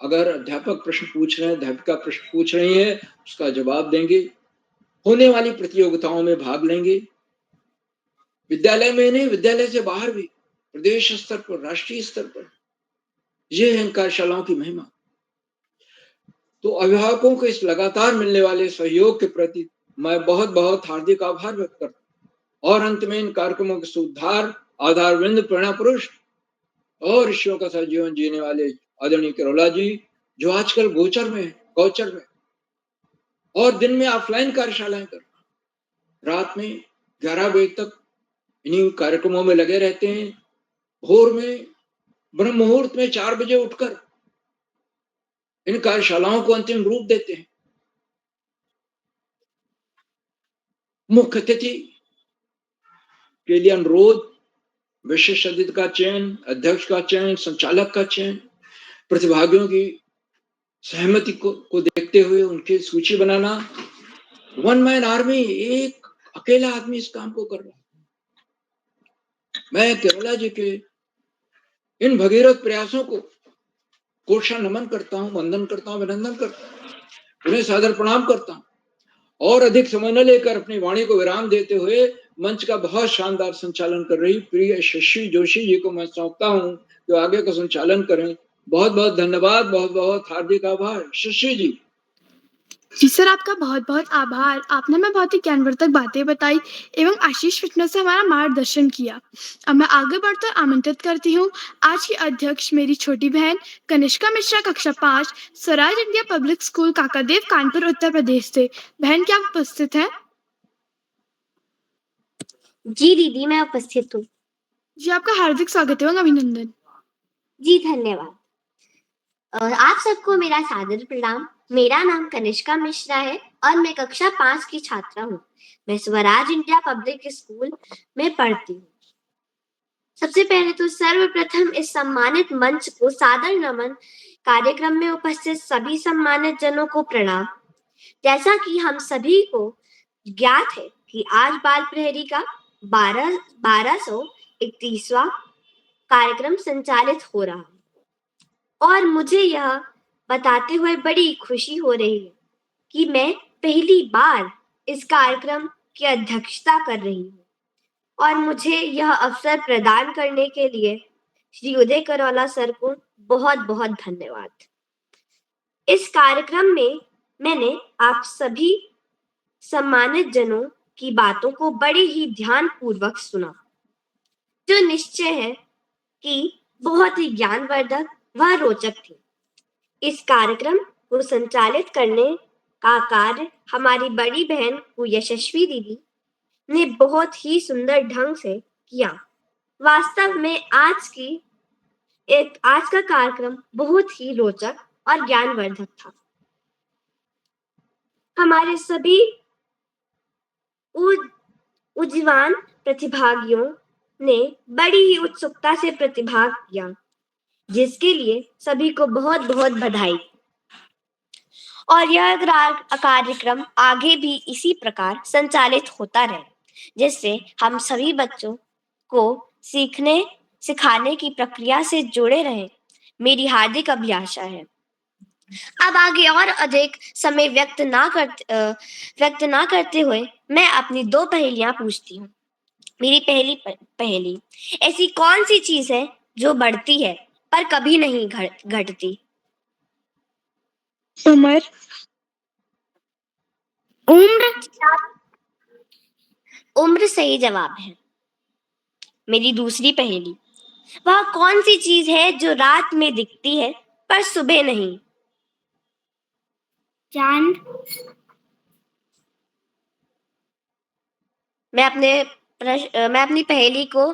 अगर अध्यापक प्रश्न पूछ रहे हैं, अध्यापिका प्रश्न पूछ रही है, उसका जवाब देंगे। होने वाली प्रतियोगिताओं में भाग लेंगे। विद्यालय में नहीं, विद्यालय से बाहर भी, प्रदेश स्तर पर, राष्ट्रीय स्तर पर, यह है कार्यशालाओं की महिमा। तो अभिभावकों को इस लगातार मिलने वाले सहयोग के प्रति मैं बहुत बहुत हार्दिक आभार व्यक्त करता हूं और अंत में इन कार्यक्रमों के सुधार आधारविंद प्रेरणा पुरुष और ऋषियों का साथ जीवन जीने वाले आदरणीय करोला जी, जो आजकल गौचर में और दिन में ऑफलाइन कार्यशालाएं कर, रात में 11 बजे तक इन्हीं कार्यक्रमों में लगे रहते हैं। भोर में ब्रह्म मुहूर्त में 4 बजे उठकर इन कार्यशालाओं को अंतिम रूप देते हैं। मुख्य अतिथि के लिए अनुरोध, विशेष अतिथि का चयन, अध्यक्ष का चयन, संचालक का चयन, प्रतिभागियों की सहमति को देखते हुए उनकी सूची बनाना। वन मैन आर्मी, एक अकेला आदमी इस काम को कर रहा है। मैं केरला जी के इन भगीरथ प्रयासों को कोशा नमन करता हूं, वंदन करता हूं, अभिनंदन करता हूं, उन्हें सादर प्रणाम करता हूं और अधिक समय न लेकर अपनी वाणी को विराम देते हुए मंच का बहुत शानदार संचालन कर रही प्रिय यशस्वी जोशी जी को मैं सौंपता हूं जो आगे का संचालन करें। बहुत बहुत धन्यवाद, बहुत बहुत हार्दिक आभार। यशस्वी जी। जी सर, आपका बहुत बहुत आभार। आपने हमें बहुत ही ज्ञानवर्धक बातें बताई एवं आशीष फिटनेस से हमारा मार्गदर्शन किया। अब मैं आगे बढ़कर आमंत्रित करती हूँ आज की अध्यक्ष मेरी छोटी बहन कनिष्का मिश्रा, कक्षा 5, Swaraj India public school, Kakadev, Kanpur, Uttar Pradesh से। बहन, क्या आप उपस्थित हैं? जी दीदी, मैं उपस्थित हूँ। जी, आपका हार्दिक स्वागत एवं अभिनंदन। जी धन्यवाद। आप सबको मेरा सादर प्रणाम। मेरा नाम कनिष्का मिश्रा है और मैं कक्षा 5 की छात्रा हूँ। मैं स्वराज इंडिया पब्लिक स्कूल में पढ़ती हूँ। सबसे पहले तो सर्वप्रथम इस सम्मानित मंच को सादर नमन, कार्यक्रम में उपस्थित सभी सम्मानित जनों को प्रणाम। जैसा कि हम सभी को ज्ञात है कि आज बाल प्रहरी का 1231वां कार्यक्रम संचालित हो रहा है और मुझे यह बताते हुए बड़ी खुशी हो रही है कि मैं पहली बार इस कार्यक्रम की अध्यक्षता कर रही हूँ और मुझे यह अवसर प्रदान करने के लिए श्री उदय करोला सर को बहुत बहुत धन्यवाद। इस कार्यक्रम में मैंने आप सभी सम्मानित जनों की बातों को बड़े ही ध्यानपूर्वक सुना, जो निश्चय है कि बहुत ही ज्ञानवर्धक व रोचक थी। इस कार्यक्रम को संचालित करने का कार्य हमारी बड़ी बहन यशस्वी दीदी ने बहुत ही सुंदर ढंग से किया। वास्तव में आज का कार्यक्रम बहुत ही रोचक और ज्ञानवर्धक था। हमारे सभी उज्जवान प्रतिभागियों ने बड़ी ही उत्सुकता से प्रतिभाग किया, जिसके लिए सभी को बहुत बहुत बधाई। और यह कार्यक्रम आगे भी इसी प्रकार संचालित होता रहे, जिससे हम सभी बच्चों को सीखने सिखाने की प्रक्रिया से जुड़े रहें, मेरी हार्दिक अभिलाषा है। अब आगे और अधिक समय व्यक्त ना करते हुए मैं अपनी 2 पहेलियां पूछती हूँ। मेरी पहली पहेली, ऐसी कौन सी चीज है जो बढ़ती है पर कभी नहीं घटती? उम्र। उम्र सही जवाब है। मेरी दूसरी पहेली, वह कौन सी चीज है जो रात में दिखती है पर सुबह नहीं? चांद। मैं अपनी पहेली को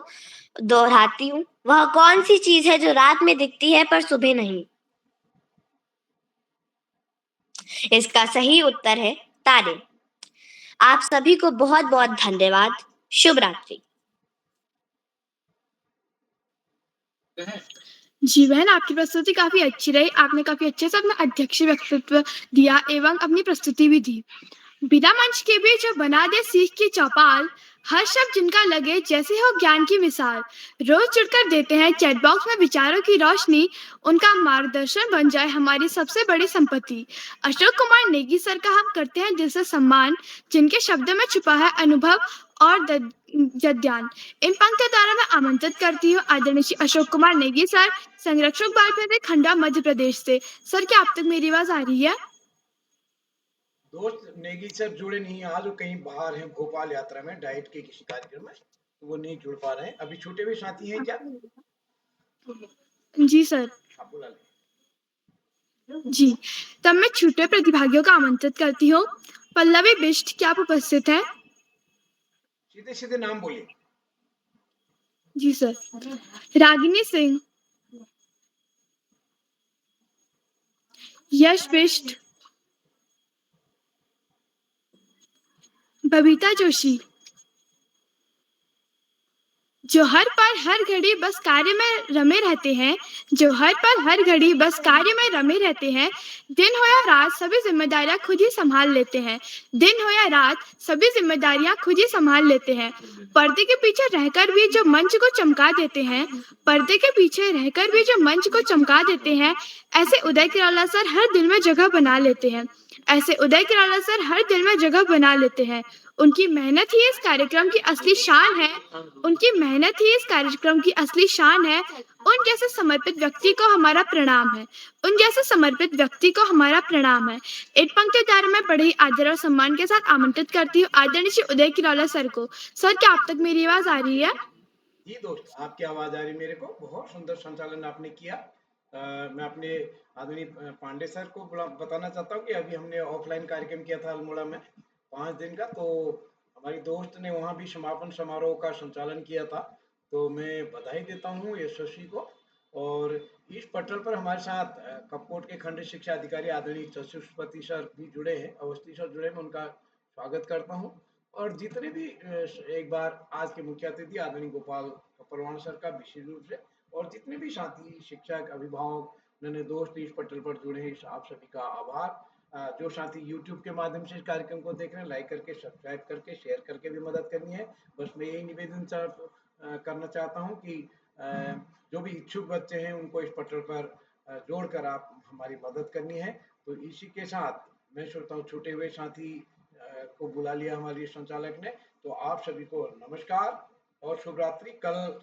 दोहराती हूँ। वह कौन सी चीज है जो रात में दिखती है पर सुबह नहीं? इसका सही उत्तर है तारे। आप सभी को बहुत बहुत धन्यवाद। शुभ रात्रि। जी बहन, आपकी प्रस्तुति काफी अच्छी रही। आपने काफी अच्छे से अपना अध्यक्षीय व्यक्तित्व दिया एवं अपनी प्रस्तुति भी दी। बिना मंच के भी जो बना दे सीख की चौपाल, हर शब्द जिनका लगे जैसे हो ज्ञान की मिसाल, रोज जुड़कर देते हैं चैट बॉक्स में विचारों की रोशनी, उनका मार्गदर्शन बन जाए हमारी सबसे बड़ी संपत्ति। अशोक कुमार नेगी सर का हम करते हैं दिल से सम्मान, जिनके शब्दों में छुपा है अनुभव और जद्यान। इन पंक्तियों द्वारा मैं आमंत्रित करती हूँ आदरणीय श्री अशोक कुमार नेगी सर, संरक्षक बाल पेड़ खंडा मध्य प्रदेश से। सर, क्या आप तक मेरी आवाज आ रही है? दोस्त नेगी सर जुड़े नहीं आज, वो कहीं बाहर हैं भोपाल यात्रा में, डाइट के किसी कार्यक्रम में, तो वो नहीं जुड़ पा रहे हैं। अभी छूटे हुए साथी हैं क्या? जी सर। आप बुला लें। जी, तब मैं छूटे प्रतिभागियों को आमंत्रित करती हूँ। पल्लवी बिष्ट, क्या आप उपस्थित हैं? सीधे सीधे नाम बोलिए। जी सर। रागिनी सिंह, यश बिष्ट, बबीता जोशी, जो हर पल हर घड़ी बस कार्य में रमे रहते हैं, जो हर पल हर घड़ी बस कार्य में रमे रहते हैं, दिन हो या रात सभी जिम्मेदारियां खुद ही संभाल लेते हैं, दिन हो या रात सभी जिम्मेदारियां खुद ही संभाल लेते हैं, पर्दे के पीछे रहकर भी जो मंच को चमका देते हैं, पर्दे के पीछे रहकर भी जो मंच को चमका देते हैं, ऐसे उदय किराला सर हर दिल में जगह बना लेते हैं, ऐसे उदय किराला सर हर दिल में जगह बना लेते हैं। उनकी मेहनत ही इस कार्यक्रम की असली शान है, उनकी मेहनत ही इस कार्यक्रम की असली शान है। उन जैसे समर्पित व्यक्ति को हमारा प्रणाम है, उन जैसे समर्पित व्यक्ति को हमारा प्रणाम है। इन पंक्ति द्वारा मैं बड़े ही आदर और सम्मान के साथ आमंत्रित करती हूँ आदरणीय श्री उदय किराला सर को। सर, क्या आप तक मेरी आवाज आ रही है? जी दोस्त, आपकी आवाज आ रही मेरे को। बहुत सुंदर संचालन आपने किया। मैं अपने आदरणीय पांडे सर को बताना चाहता हूँ कि अभी हमने ऑफलाइन कार्यक्रम किया था अल्मोड़ा में 5 दिन का, तो हमारी दोस्त ने वहाँ भी समापन समारोह का संचालन किया था, तो मैं बधाई देता हूँ यशस्वी को। और इस पटल पर हमारे साथ कपकोट के खंड शिक्षा अधिकारी आदरणीय चतुष्पति सर भी जुड़े हैं, अवस्थी सर जुड़े हैं, मैं उनका स्वागत करता हूँ। और जितने भी एक बार आज के मुख्य अतिथि आदरणीय गोपाल परवान सर का विशेष रूप से, और जितने भी साथी शिक्षक अभिभावक नन्हे दोस्त इस पटल पर जुड़े हैं, आप सभी का आभार। जो साथी YouTube के माध्यम से इस कार्यक्रम को देख रहे हैं, लाइक करके सब्सक्राइब करके शेयर करके भी मदद करनी है। बस मैं यही निवेदन करना चाहता हूँ कि जो भी इच्छुक बच्चे हैं उनको इस पटल पर जोड़कर आप हमारी मदद करनी है। तो इसी के साथ मैं सोचता हूँ छूटे हुए साथी को बुला लिया हमारी संचालक ने, तो आप सभी को नमस्कार और शुभ रात्रि। कल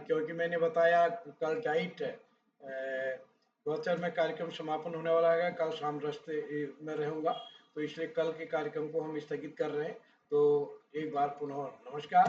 क्योंकि मैंने बताया कल डाइट गौचर में कार्यक्रम समापन होने वाला है, कल शाम रास्ते में रहूंगा, तो इसलिए कल के कार्यक्रम को हम स्थगित कर रहे हैं। तो एक बार पुनः नमस्कार।